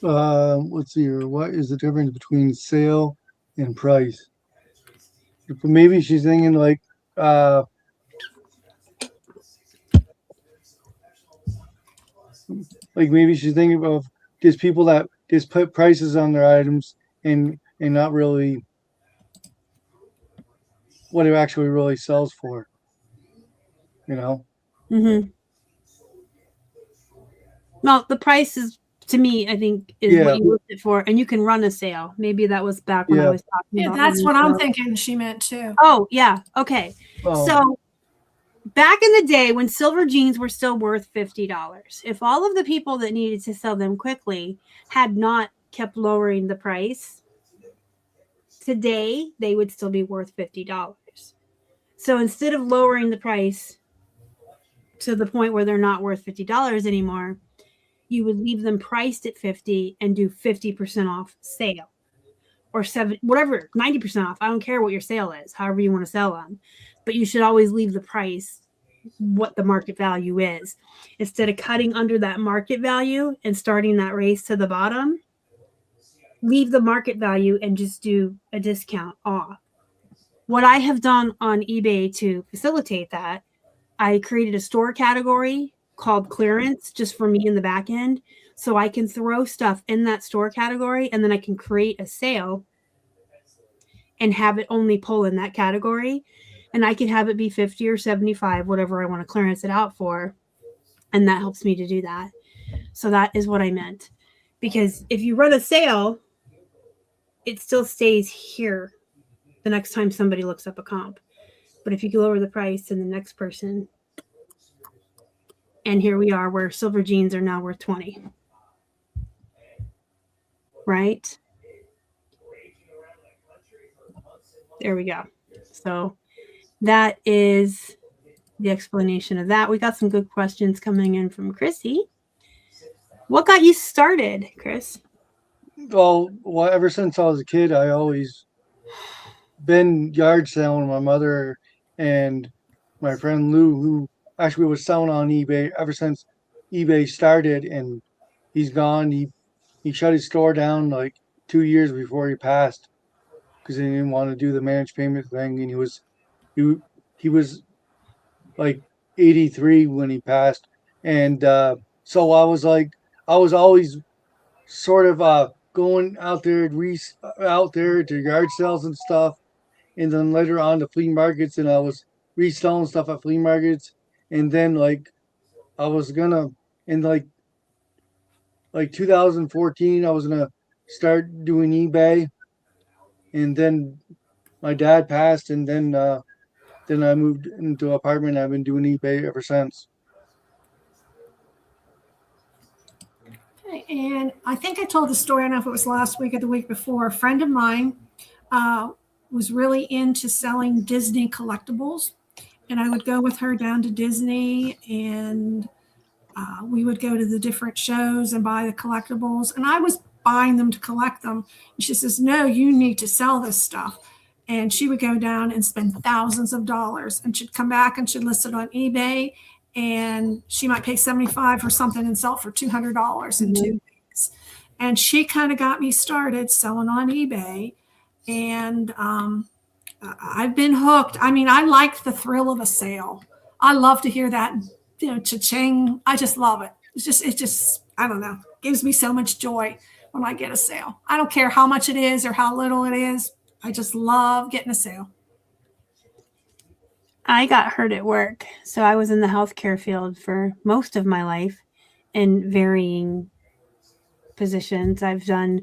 Let's see here. What is the difference between sale and price? Maybe she's thinking uh, like maybe she's thinking of just people that just put prices on their items and not really what it actually really sells for. You know? Mm-hmm. Well, the price is, to me, I think, is what you looked it for, and you can run a sale. Maybe that was back when I was talking about. Yeah, that's what I'm thinking she meant too. Oh, yeah. Okay. So back in the day when silver jeans were still worth $50, if all of the people that needed to sell them quickly had not kept lowering the price, today they would still be worth $50. So instead of lowering the price to the point where they're not worth $50 anymore, you would leave them priced at $50 and do 50% off sale, or whatever, 90% off. I don't care what your sale is, however you want to sell them, but you should always leave the price what the market value is. Instead of cutting under that market value and starting that race to the bottom, leave the market value and just do a discount off. What I have done on eBay to facilitate that, I created a store category called clearance just for me in the back end, so I can throw stuff in that store category, and then I can create a sale and have it only pull in that category, and I can have it be 50 or 75, whatever I want to clearance it out for, and that helps me to do that. So that is what I meant, because if you run a sale, it still stays here the next time somebody looks up a comp. But if you lower the price and the next person, and here we are where silver jeans are now worth 20. Right? There we go. So that is the explanation of that. We got some good questions coming in from Chrissy. What got you started, Chris? Well, ever since I was a kid, I always been yard selling. My mother and my friend Lou, who actually was selling on eBay ever since eBay started, and he's gone. He shut his store down like 2 years before he passed because he didn't want to do the managed payment thing, and he was like 83 when he passed, and so I was always sort of going out there to yard sales and stuff, and then later on to flea markets, and I was reselling stuff at flea markets, and then I was gonna in like 2014 I was gonna start doing eBay, and then my dad passed, and then I moved into an apartment. I've been doing eBay ever since. And I think I told the story, I don't know if it was last week or the week before. A friend of mine was really into selling Disney collectibles. And I would go with her down to Disney, and we would go to the different shows and buy the collectibles. And I was buying them to collect them. And she says, no, you need to sell this stuff. And she would go down and spend thousands of dollars. And she'd come back and she'd list it on eBay. And she might pay $75 for something and sell it for $200 in 2 weeks. And she kind of got me started selling on eBay. And I've been hooked. I mean, I like the thrill of a sale. I love to hear that, cha-ching. I just love it. It just, I don't know, gives me so much joy when I get a sale. I don't care how much it is or how little it is. I just love getting a sale. I got hurt at work. So I was in the healthcare field for most of my life in varying positions. I've done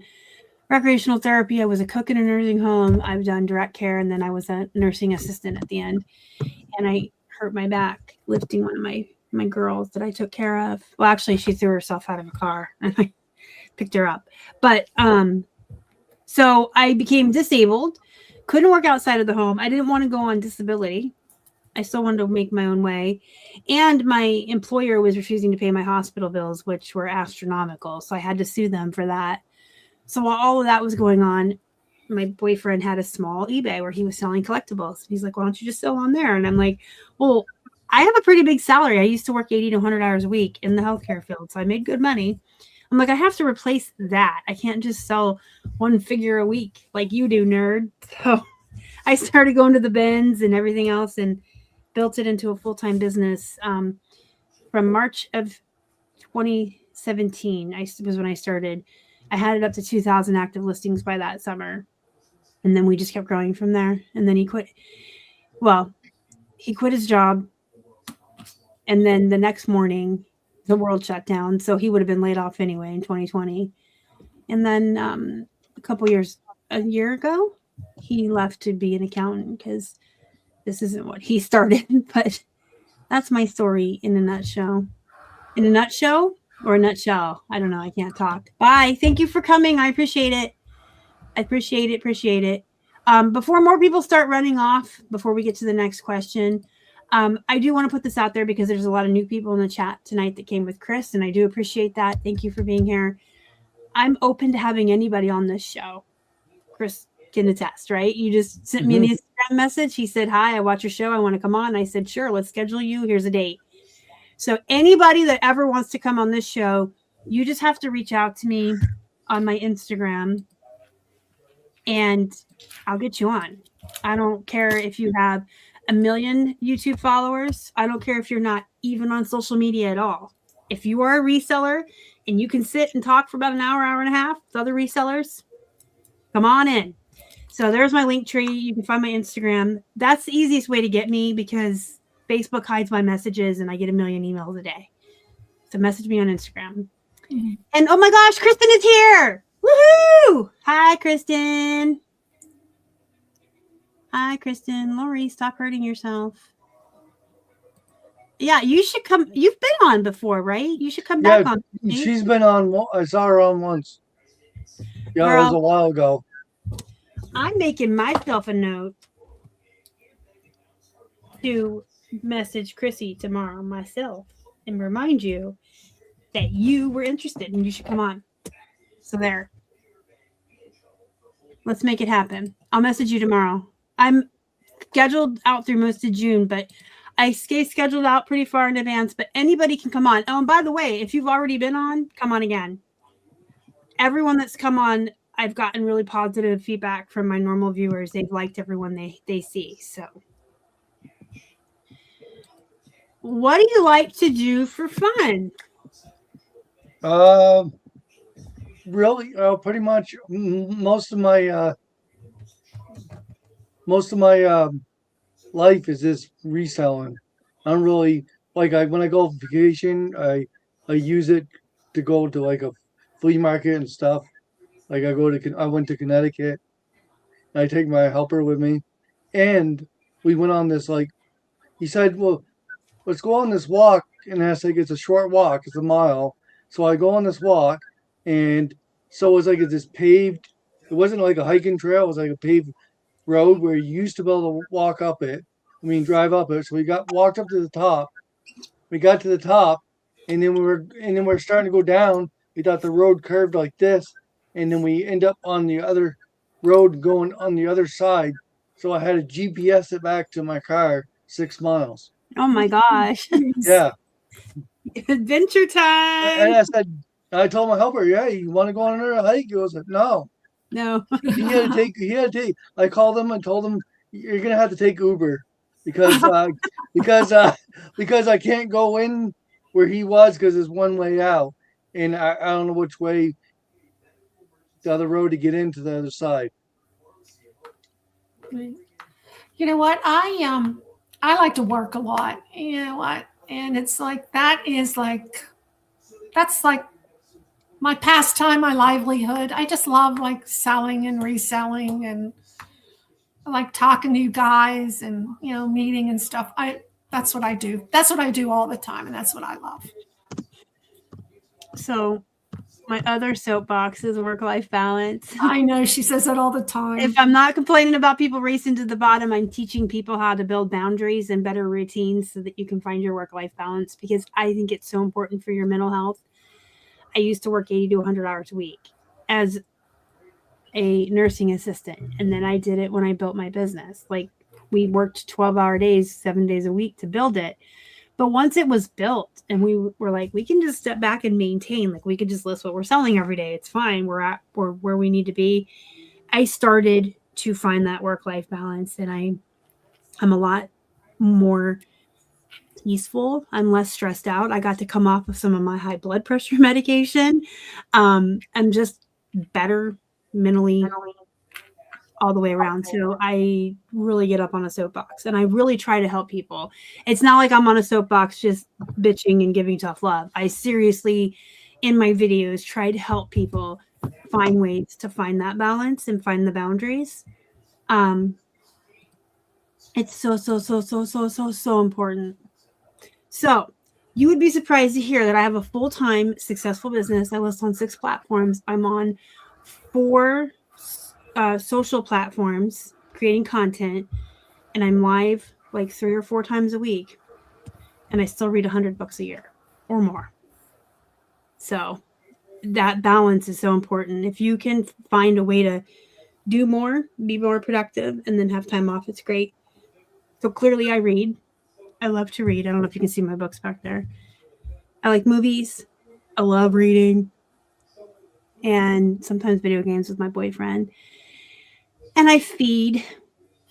recreational therapy. I was a cook in a nursing home. I've done direct care, and then I was a nursing assistant at the end. And I hurt my back lifting one of my girls that I took care of. Well, actually, she threw herself out of a car, and I picked her up. But so I became disabled, couldn't work outside of the home. I didn't want to go on disability. I still wanted to make my own way. And my employer was refusing to pay my hospital bills, which were astronomical. So I had to sue them for that. So while all of that was going on, my boyfriend had a small eBay where he was selling collectibles. He's like, why don't you just sell on there? And I'm like, well, I have a pretty big salary. I used to work 80 to 100 hours a week in the healthcare field, so I made good money. I'm like, I have to replace that. I can't just sell one figure a week like you do, nerd. So I started going to the bins and everything else and built it into a full-time business. From March of 2017 was when I started. I had it up to 2,000 active listings by that summer. And then we just kept growing from there. And then he quit. Well, he quit his job. And then the next morning, the world shut down. So he would have been laid off anyway in 2020. And then a year ago, he left to be an accountant because this isn't what he started. But that's my story in a nutshell. In a nutshell or a nutshell? I don't know. I can't talk. Bye. Thank you for coming. I appreciate it. Appreciate it. Before more people start running off, before we get to the next question, I do want to put this out there because there's a lot of new people in the chat tonight that came with Chris, and I do appreciate that. Thank you for being here. I'm open to having anybody on this show. Chris can attest, right? You just sent me an Instagram message. He said, hi, I watch your show. I want to come on. I said, sure, let's schedule you. Here's a date. So anybody that ever wants to come on this show, you just have to reach out to me on my Instagram and I'll get you on. I don't care if you have 1 million YouTube followers. I don't care if you're not even on social media at all. If you are a reseller and you can sit and talk for about an hour, hour and a half with other resellers, come on in. So there's my link tree. You can find my Instagram. That's the easiest way to get me because Facebook hides my messages and I get 1 million emails a day. So message me on Instagram. Mm-hmm. And oh my gosh, Kristen is here. Woohoo! Hi, Kristen. Hi, Kristen. Lori, stop hurting yourself. Yeah, you should come. You've been on before, right? You should come back on. She's been on. I saw her on once. Yeah, girl, it was a while ago. I'm making myself a note to message Chrissy tomorrow myself and remind you that you were interested and you should come on. So there. Let's make it happen. I'll message you tomorrow. I'm scheduled out through most of June, but I stay scheduled out pretty far in advance, but anybody can come on. Oh, and by the way, if you've already been on, come on again. Everyone that's come on, I've gotten really positive feedback from my normal viewers. They've liked everyone they see. So what do you like to do for fun? Really, pretty much most of my life is just reselling. I don't really like when I go on vacation, I use it to go to like a flea market and stuff. Like I went to Connecticut. And I take my helper with me, and we went on this he said, well, let's go on this walk, and I said it's a short walk, it's a mile. So I go on this walk, and so it was like this paved. It wasn't like a hiking trail. It was like a paved road where you used to be able to walk up it. Drive up it. So we walked up to the top. We got to the top, and then we were starting to go down. We thought the road curved like this, and then we end up on the other road going on the other side. So I had to GPS it back to my car 6 miles. Oh my gosh. Yeah. Adventure time. And I told my helper, yeah, you want to go on another hike? He was like, no. He had to take. I called him and told him, you're gonna have to take Uber because I can't go in where he was because there's one way out, and I don't know which way the other road to get into the other side. You know what? I like to work a lot. You know what? And it's like that's like my pastime, my livelihood. I just love selling and reselling, and I like talking to you guys and meeting and stuff. That's what I do. That's what I do all the time, and that's what I love. So my other soapbox is work-life balance. I know she says that all the time. If I'm not complaining about people racing to the bottom, I'm teaching people how to build boundaries and better routines so that you can find your work-life balance, because I think it's so important for your mental health. I used to work 80 to 100 hours a week as a nursing assistant, and then I did it when I built my business. We worked 12-hour days, 7 days a week to build it. But once it was built and we were like, we can just step back and maintain, like we could just list what we're selling every day. It's fine. We're where we need to be. I started to find that work-life balance, and I'm a lot more peaceful. I'm less stressed out. I got to come off of some of my high blood pressure medication. I'm just better mentally all the way around. So I really get up on a soapbox and I really try to help people. It's not like I'm on a soapbox just bitching and giving tough love. I seriously, in my videos, try to help people find ways to find that balance and find the boundaries. It's so important. So you would be surprised to hear that I have a full-time successful business. I list on 6 platforms. I'm on 4 social platforms creating content, and I'm live like 3 or 4 times a week, and I still read 100 books a year or more. So that balance is so important. If you can find a way to do more, be more productive, and then have time off, it's great. So clearly I read. I love to read. I don't know if you can see my books back there. I like movies. I love reading. And sometimes video games with my boyfriend. And I feed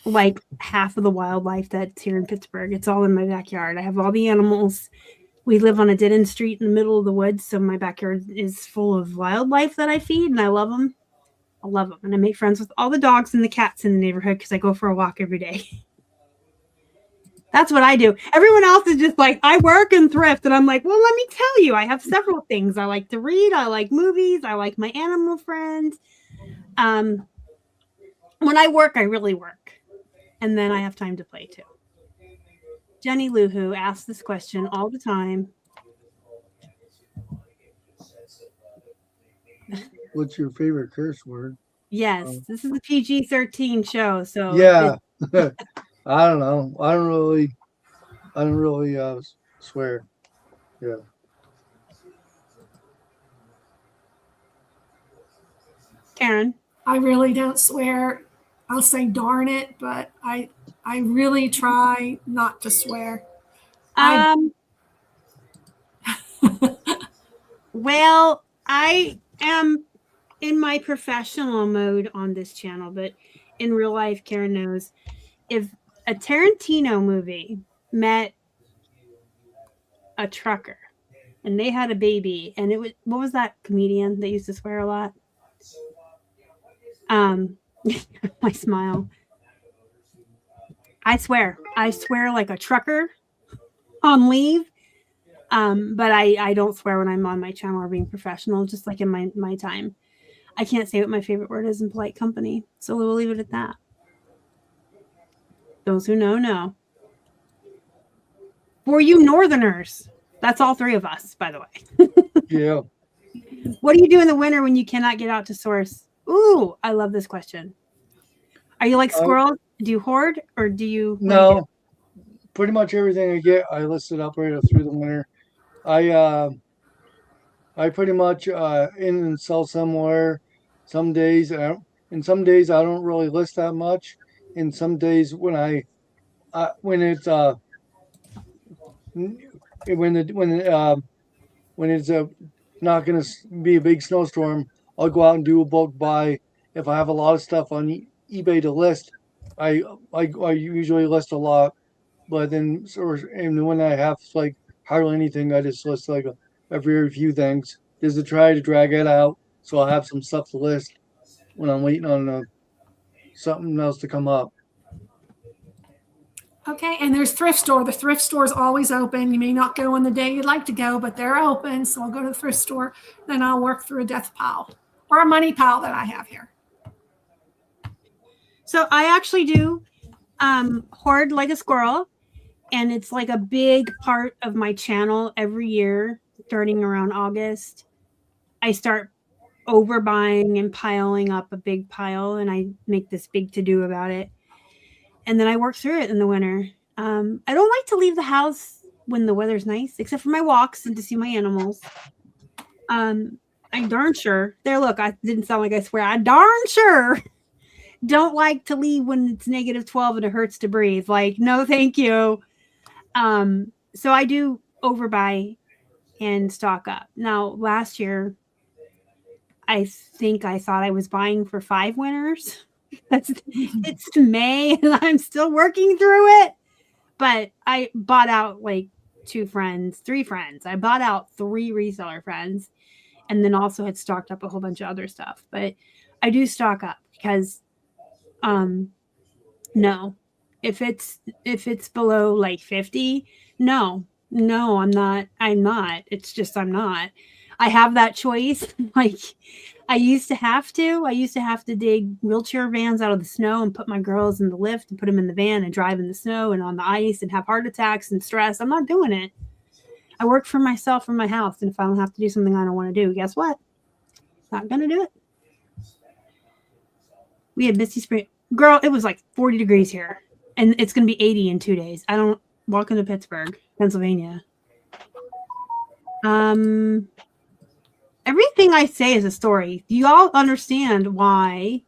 like half of the wildlife that's here in Pittsburgh. It's all in my backyard. I have all the animals. We live on a dead-end street in the middle of the woods, so my backyard is full of wildlife that I feed, and I love them. I love them. And I make friends with all the dogs and the cats in the neighborhood because I go for a walk every day. That's what I do. Everyone else is just like, I work and thrift. And I'm like, well, let me tell you, I have several things. I like to read. I like movies. I like my animal friends. When I work, I really work. And then I have time to play too. Jenny Lou Who asks this question all the time. What's your favorite curse word? Yes, this is a PG-13 show. So yeah. I don't know. I don't really swear. Yeah. Karen? I really don't swear. I'll say darn it, but I really try not to swear. Well, I am in my professional mode on this channel, but in real life, Karen knows, if a Tarantino movie met a trucker and they had a baby, and it was, what was that comedian that used to swear a lot? My smile. I swear like a trucker on leave. But I don't swear when I'm on my channel or being professional, just like in my time. I can't say what my favorite word is in polite company, so we'll leave it at that. Those who know. For you Northerners, that's all 3 of us, by the way. Yeah. What do you do in the winter when you cannot get out to source? Ooh, I love this question. Are you like squirrels? Do you hoard, or do you? No, pretty much everything I get, I list it up right through the winter. I pretty much in and sell somewhere. Some days, and some days I don't really list that much. And some days when it's not going to be a big snowstorm, I'll go out and do a bulk buy. If I have a lot of stuff on eBay to list, I usually list a lot. But then, and when I have like hardly anything, I just list like a very few things, just to try to drag it out, so I'll have some stuff to list when I'm waiting on something else to come up. Okay, and there's thrift store. The thrift store is always open. You may not go on the day you'd like to go, but they're open. So I'll go to the thrift store, then I'll work through a death pile or a money pile that I have here. So I actually do hoard like a squirrel, and it's like a big part of my channel every year. Starting around August, I start overbuying and piling up a big pile, and I make this big to-do about it. And then I work through it in the winter. I don't like to leave the house when the weather's nice, except for my walks and to see my animals. I'm darn sure. There, look, I didn't sound like I swear. I darn sure don't like to leave when it's -12 and it hurts to breathe. Like, no, thank you. So I do overbuy and stock up. Now, last year, I think I thought I was buying for 5 winners. It's May and I'm still working through it. But I bought out like 3 friends. I bought out 3 reseller friends and then also had stocked up a whole bunch of other stuff. But I do stock up because no. If it's below like 50, no, I'm not. It's just I'm not. I have that choice. Like I used to have to dig wheelchair vans out of the snow and put my girls in the lift and put them in the van and drive in the snow and on the ice and have heart attacks and stress. I'm not doing it. I work for myself from my house. And if I don't have to do something I don't want to do, guess what? Not going to do it. We had misty spring. Girl, it was like 40 degrees here. And it's going to be 80 in 2 days. I don't walk into Pittsburgh, Pennsylvania. Everything I say is a story. Do you all understand why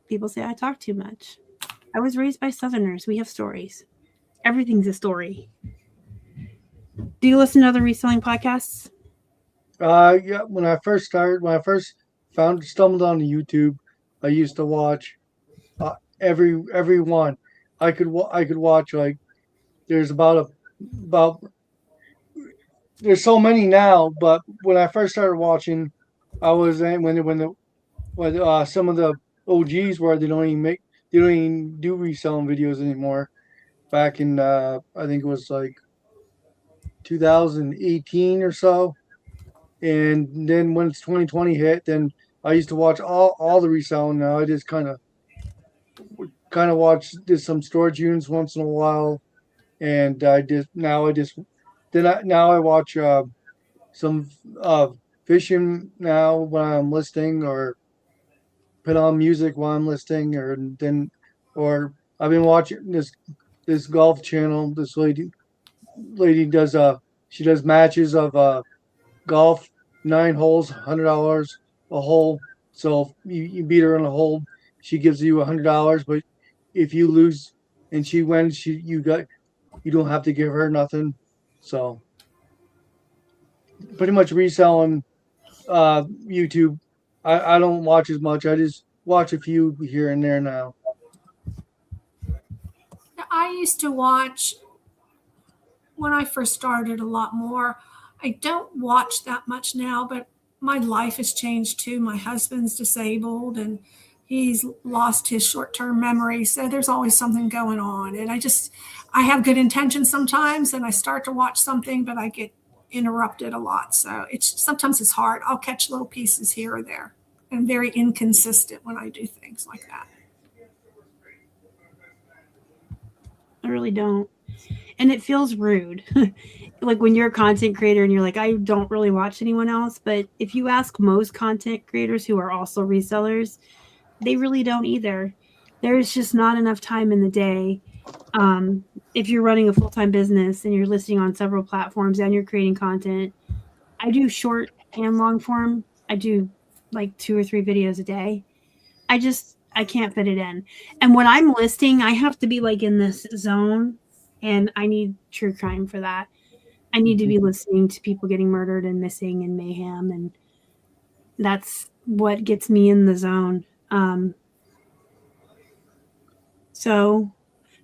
people say I talk too much? I was raised by Southerners. We have stories. Everything's a story. Do you listen to other reselling podcasts? Yeah. When I first stumbled onto YouTube, I used to watch every one. I could watch like there's there's so many now, but when I first started watching, I was when some of the OGs were they don't even do reselling videos anymore. Back in I think it was like 2018 or so, and then when it's 2020 hit, then I used to watch all the reselling. Now I just kind of watch some storage units once in a while, and I watch some fishing now when I'm listing, or put on music while I'm listing, or I've been watching this golf channel. This lady does she does matches of golf, 9 holes, $100 a hole. So you beat her on a hole, she gives you $100. But if you lose and she wins, you don't have to give her nothing. So pretty much reselling YouTube. I don't watch as much. I just watch a few here and there now. I used to watch when I first started a lot more. I don't watch that much now, but my life has changed too. My husband's disabled and he's lost his short-term memory. So there's always something going on. And I have good intentions sometimes and I start to watch something, but I get interrupted a lot. So sometimes it's hard. I'll catch little pieces here or there. I'm very inconsistent when I do things like that. I really don't. And it feels rude. Like when you're a content creator and you're like, I don't really watch anyone else. But if you ask most content creators who are also resellers, they really don't either. There's just not enough time in the day. If you're running a full-time business and you're listing on several platforms and you're creating content, I do short and long form. I do like 2 or 3 videos a day. I can't fit it in. And when I'm listing, I have to be like in this zone, and I need true crime for that. I need to be listening to people getting murdered and missing and mayhem, and that's what gets me in the zone. So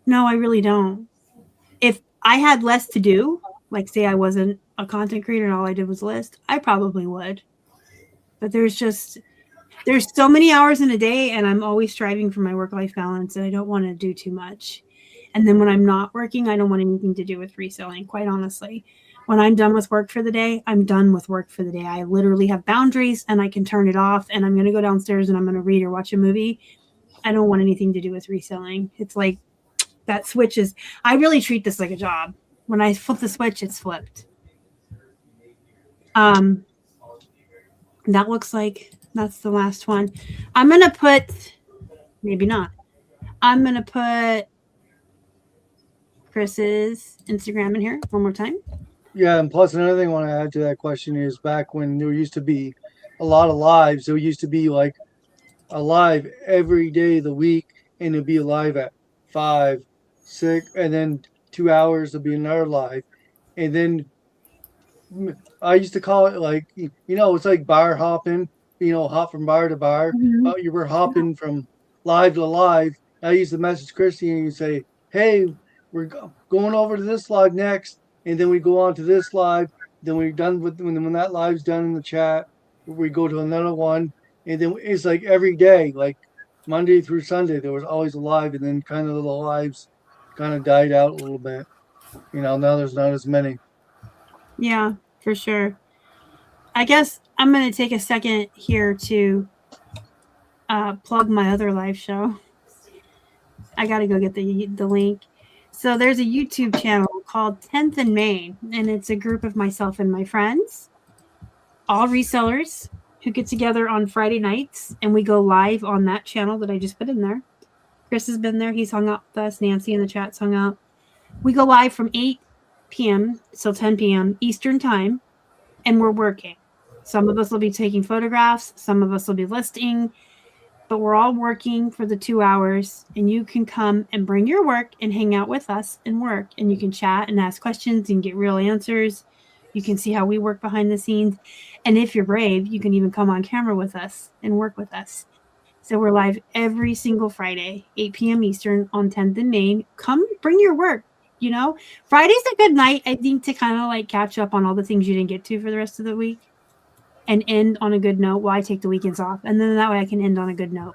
no, I really don't. If I had less to do, like say I wasn't a content creator and all I did was list, I probably would. But there's so many hours in a day, and I'm always striving for my work-life balance, and I don't want to do too much. And then when I'm not working, I don't want anything to do with reselling, quite honestly. When I'm done with work for the day, I'm done with work for the day. I literally have boundaries, and I can turn it off, and I'm going to go downstairs and I'm going to read or watch a movie. I don't want anything to do with reselling. It's like that switch I really treat this like a job. When I flip the switch, it's flipped. That looks like that's the last one. I'm going to put, maybe not. I'm going to put Chris's Instagram in here one more time. Yeah, and plus another thing I want to add to that question is back when there used to be a lot of lives, there used to be like alive every day of the week, and it'll be alive at 5, 6, and then 2 hours will be another live, and then I used to call it like it's like bar hopping. Hop from bar to bar. Mhm. You were hopping from live to live. I used to message Christy and you say, "Hey, we're going over to this live next," and then we go on to this live. Then we're done with when that live's done in the chat. We go to another one, and then it's like every day, like Monday through Sunday, there was always a live, and then kind of the lives kind of died out a little bit. Now there's not as many. Yeah, for sure. I guess I'm going to take a second here to plug my other live show. I got to go get the link. So there's a YouTube channel called 10th and Main, and it's a group of myself and my friends, all resellers, who get together on Friday nights, and we go live on that channel that I just put in there. Chris has been there. He's hung out with us. Nancy in the chat's hung out. We go live from 8 p.m. till 10 p.m. Eastern time, and we're working. Some of us will be taking photographs. Some of us will be listing. But we're all working for the 2 hours, and you can come and bring your work and hang out with us and work. And you can chat and ask questions and get real answers. You can see how we work behind the scenes. And if you're brave, you can even come on camera with us and work with us. So we're live every single Friday, 8 p.m. Eastern on 10th and Main. Come bring your work. Friday's a good night, I think, to kind of like catch up on all the things you didn't get to for the rest of the week and end on a good note while I take the weekends off. And then that way I can end on a good note.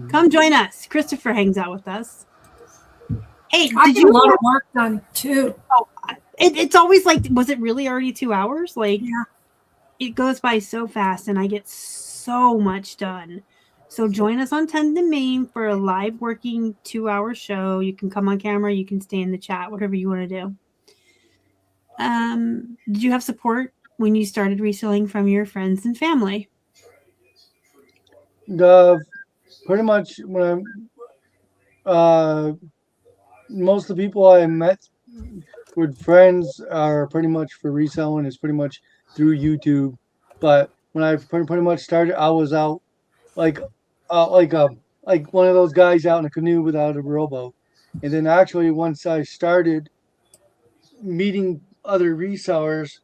Come join us. Christopher hangs out with us. Hey, I get a lot of work done too. Oh, it's always like, was it really already 2 hours? Like, Yeah. It goes by so fast and I get so much done. So join us on 10th and Main for a live working 2-hour show. You can come on camera. You can stay in the chat, whatever you want to do. Did you have support when you started reselling from your friends and family? Pretty much when most of the people I met with friends are pretty much for reselling. It's pretty much through YouTube. But when I pretty much started, I was out like one of those guys out in a canoe without a rowboat. And then actually once I started meeting other resellers,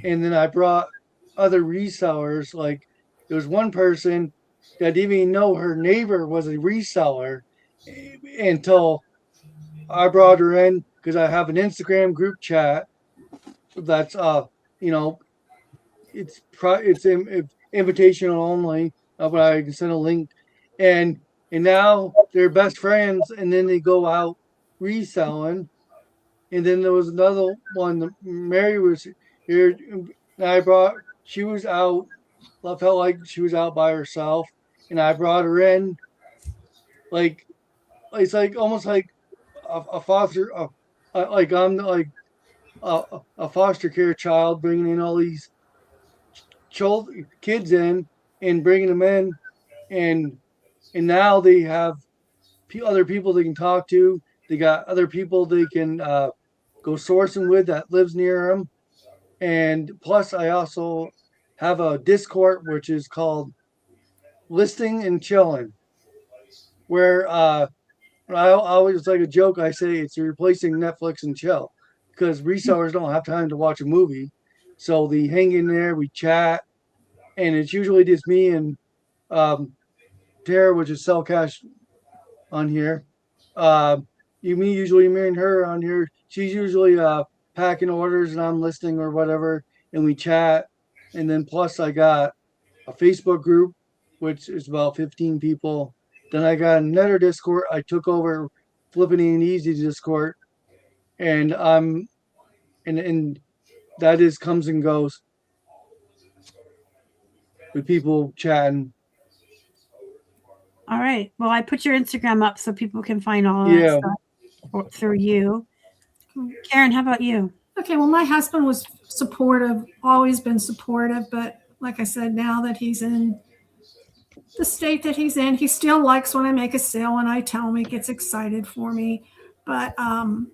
and then I brought other resellers, like there was one person that didn't even know her neighbor was a reseller until I brought her in because I have an Instagram group chat that's it's invitational only, but I can send a link, and now they're best friends, and then they go out reselling. And then there was another one. Mary was here. And she was out. I felt like she was out by herself, and I brought her in. Like it's like almost like a foster, like I'm like a foster care child, bringing in all these kids in and bringing them in, and now they have other people they can talk to. They got other people they can go sourcing with that lives near them. And plus, I also have a Discord which is called Listing and Chilling, where I always, like a joke, I say it's replacing Netflix and chill because resellers don't have time to watch a movie, so they hang in there, we chat, and it's usually just me and Tara, which is Sell Cash on here. Usually me and her on here. She's usually packing orders and I'm listening or whatever, and we chat. And then plus I got a Facebook group, which is about 15 people. Then I got another Discord. I took over Flippin and Easy Discord, and and that is comes and goes with people chatting. All right. Well, I put your Instagram up so people can find all of that stuff through you. Karen, how about you? Okay, well, my husband was supportive, always been supportive, but like I said, now that he's in the state that he's in, he still likes when I make a sale and I tell him, he gets excited for me. But I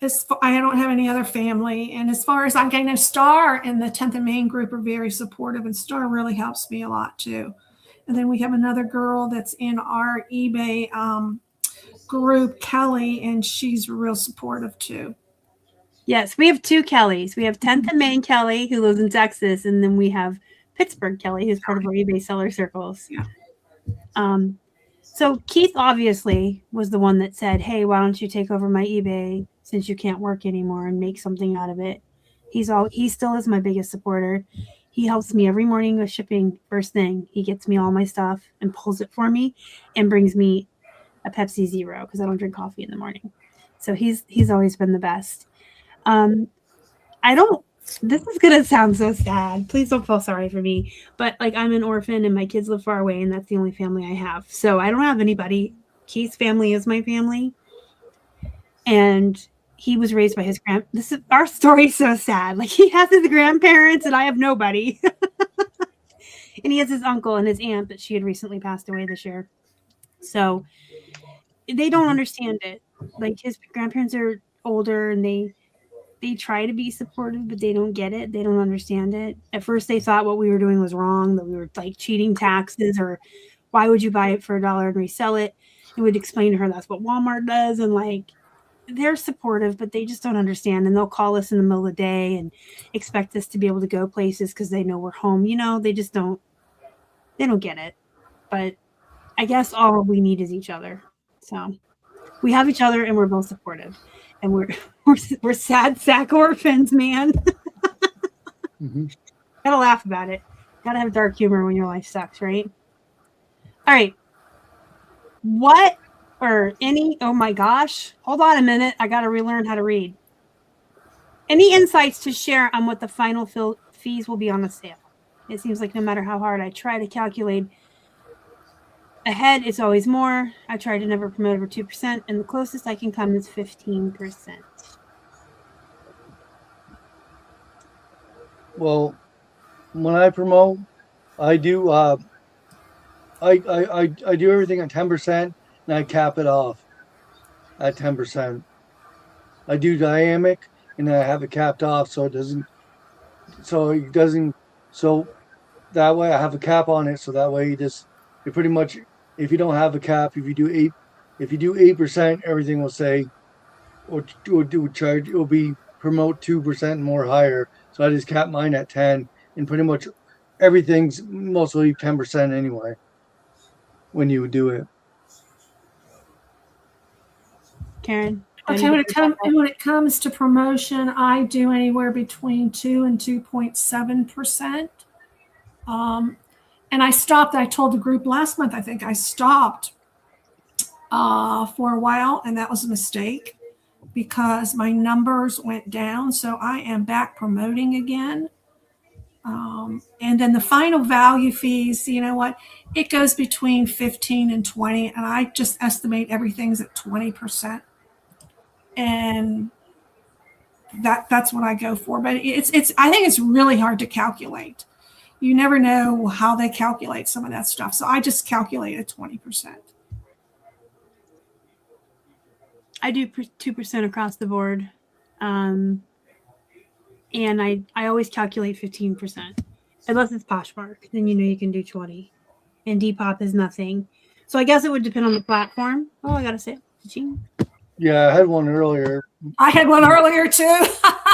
don't have any other family. And as far as I'm getting Star and the 10th and Main group are very supportive, and Star really helps me a lot too. And then we have another girl that's in our eBay group, Kelly, and she's real supportive too. Yes, we have two Kellys. We have 10th and Main Kelly, who lives in Texas, and then we have Pittsburgh Kelly, who's part of our eBay seller circles. Yeah. So Keith obviously was the one that said, "Hey, why don't you take over my eBay since you can't work anymore and make something out of it?" He still is my biggest supporter. He helps me every morning with shipping. First thing, he gets me all my stuff and pulls it for me and brings me a Pepsi Zero because I don't drink coffee in the morning. So he's always been the best. This is gonna sound so sad. Please don't feel sorry for me. But like, I'm an orphan and my kids live far away, and that's the only family I have. So I don't have anybody. Keith's family is my family. And he was raised by his our story's so sad. Like, he has his grandparents and I have nobody. And he has his uncle and his aunt that she had recently passed away this year. So they don't understand it. Like, his grandparents are older and they try to be supportive, but they don't get it. They don't understand it. At first they thought what we were doing was wrong, that we were like cheating taxes, or why would you buy it for $1 and resell it? And we'd explain to her that's what Walmart does. And like, they're supportive, but they just don't understand. And they'll call us in the middle of the day and expect us to be able to go places because they know we're home. You know, they don't get it. But I guess all we need is each other. So we have each other and we're both supportive. And we're sad sack orphans, man. Gotta laugh about it. Gotta have dark humor when your life sucks, right? All right. Oh my gosh. Hold on a minute. I gotta relearn how to read. Any insights to share on what the final fees will be on the sale? It seems like no matter how hard I try to calculate ahead, it's always more. I try to never promote over 2%, and the closest I can come is 15%. Well, when I promote, I do I do everything at 10%, and I cap it off at 10%. I do dynamic, and I have it capped off so that way I have a cap on it, so that way you pretty much, if you don't have a cap, if you do 8%, everything will say, or charge, it will be promote 2% more higher. So I just cap mine at 10, and pretty much everything's mostly 10% anyway when you do it. Karen? Okay, when it comes to promotion, I do anywhere between 2 and 2.7%. And I stopped. I told the group last month, I think I stopped for a while, and that was a mistake because my numbers went down. So I am back promoting again. And then the final value fees, you know what? It goes between 15 and 20, and I just estimate everything's at 20%. And that's what I go for. But I think it's really hard to calculate. You never know how they calculate some of that stuff. So I just calculate at 20%. I do 2% across the board. And I always calculate 15%. Unless it's Poshmark, then you know you can do 20. And Depop is nothing. So I guess it would depend on the platform. Oh, I gotta say it. Yeah, I had one earlier. I had one earlier too.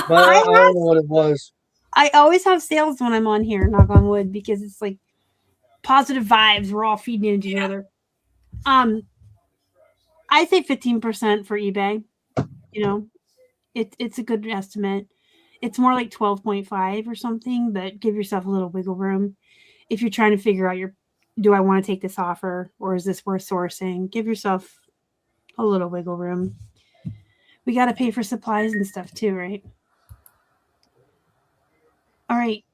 But I don't know what it was. I always have sales when I'm on here, knock on wood, because it's like positive vibes. We're all feeding into each other. I say 15% for eBay. You know, it's a good estimate. It's more like 12.5 or something, but give yourself a little wiggle room. If you're trying to figure out do I want to take this offer or is this worth sourcing? Give yourself a little wiggle room. We got to pay for supplies and stuff too, right? All right.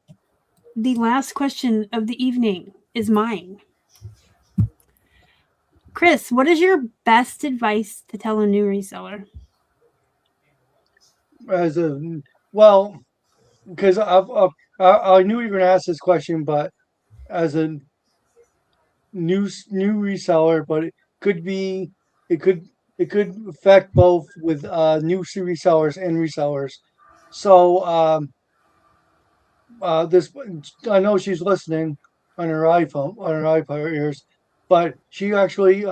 The last question of the evening is mine. Chris, what is your best advice to tell a new reseller? Because I knew you were going to ask this question, but as a new reseller, but it could affect both with new resellers and resellers. So this, I know she's listening. on her iPhone, on her iPod ears, but she actually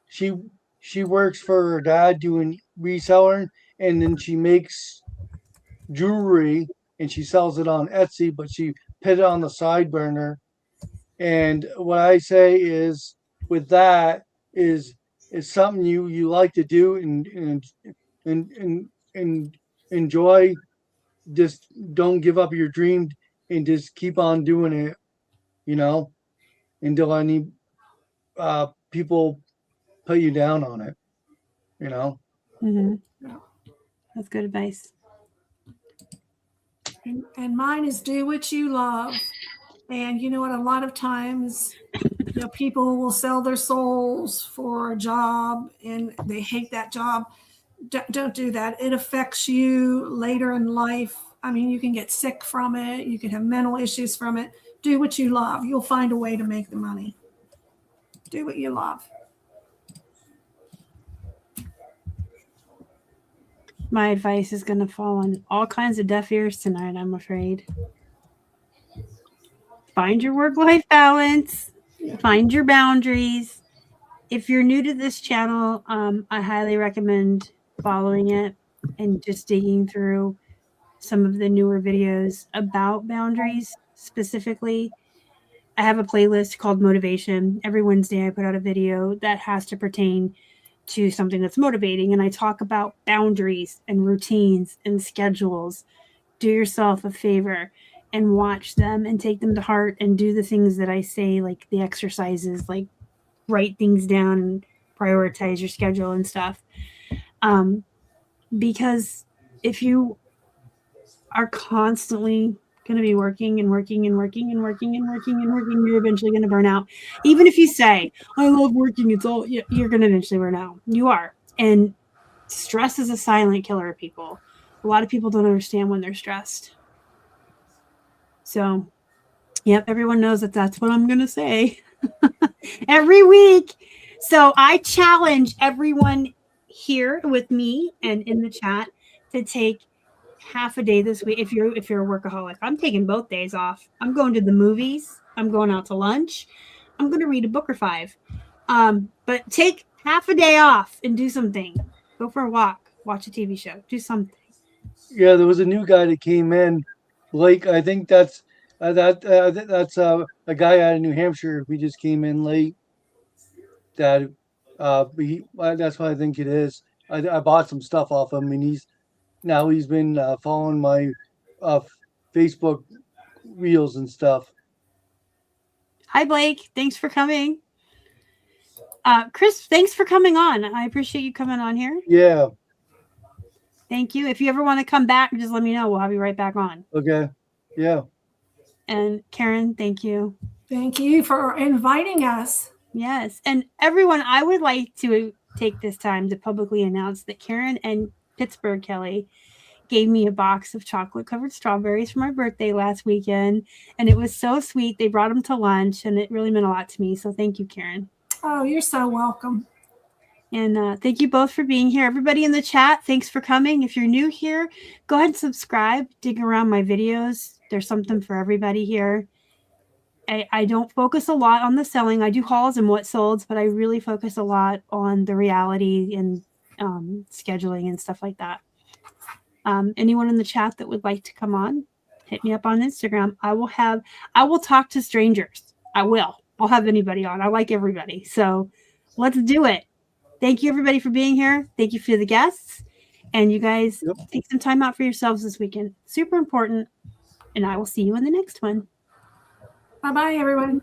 she works for her dad doing reselling, and then she makes jewelry and she sells it on Etsy, but she put it on the side burner. And what I say is, with that is something you like to do and enjoy. Just don't give up your dream and just keep on doing it. You know, until any people put you down on it. You know. Mm-hmm. That's good advice. And mine is do what you love. And you know what? A lot of times, people will sell their souls for a job and they hate that job. Don't do that. It affects you later in life. I mean, you can get sick from it. You can have mental issues from it. Do what you love. You'll find a way to make the money. Do what you love. My advice is going to fall on all kinds of deaf ears tonight, I'm afraid. Find your work-life balance. Find your boundaries. If you're new to this channel, I highly recommend following it and just digging through some of the newer videos about boundaries specifically. I have a playlist called Motivation. Every Wednesday I put out a video that has to pertain to something that's motivating, and I talk about boundaries and routines and schedules. Do yourself a favor and watch them and take them to heart and do the things that I say, like the exercises, like write things down and prioritize your schedule and stuff. Because if you are constantly going to be working and working and working and working and working and working, you're eventually going to burn out. Even if you say, I love working, it's all, you're going to eventually burn out. You are. And stress is a silent killer of people. A lot of people don't understand when they're stressed. So, yep, everyone knows that that's what I'm going to say every week. So I challenge everyone here with me and in the chat to take half a day this week. If you're a workaholic, I'm taking both days off. I'm going to the movies. I'm going out to lunch. I'm going to read a book or 5. But take half a day off and do something. Go for a walk. Watch a TV show. Do something. Yeah, there was a new guy that came in. Like, I think that's a guy out of New Hampshire. We just came in late. That that's what I think it is. I bought some stuff off him, and he's been following my Facebook reels and stuff. Hi, Blake. Thanks for coming. Chris, thanks for coming on. I appreciate you coming on here. Yeah. Thank you. If you ever want to come back, just let me know. We'll have you right back on. Okay. Yeah. And Karen, thank you. Thank you for inviting us. Yes. And everyone, I would like to take this time to publicly announce that Karen and Pittsburgh Kelly gave me a box of chocolate-covered strawberries for my birthday last weekend. And it was so sweet. They brought them to lunch, and it really meant a lot to me. So thank you, Karen. Oh, you're so welcome. And thank you both for being here. Everybody in the chat, thanks for coming. If you're new here, go ahead and subscribe. Dig around my videos. There's something for everybody here. I don't focus a lot on the selling. I do hauls and what solds, but I really focus a lot on the reality and scheduling and stuff like that. Anyone in the chat that would like to come on, hit me up on Instagram. I will talk to strangers. I'll have anybody on. I like everybody. So let's do it. Thank you, everybody, for being here. Thank you for the guests. And you guys take some time out for yourselves this weekend. Super important. And I will see you in the next one. Bye-bye, everyone.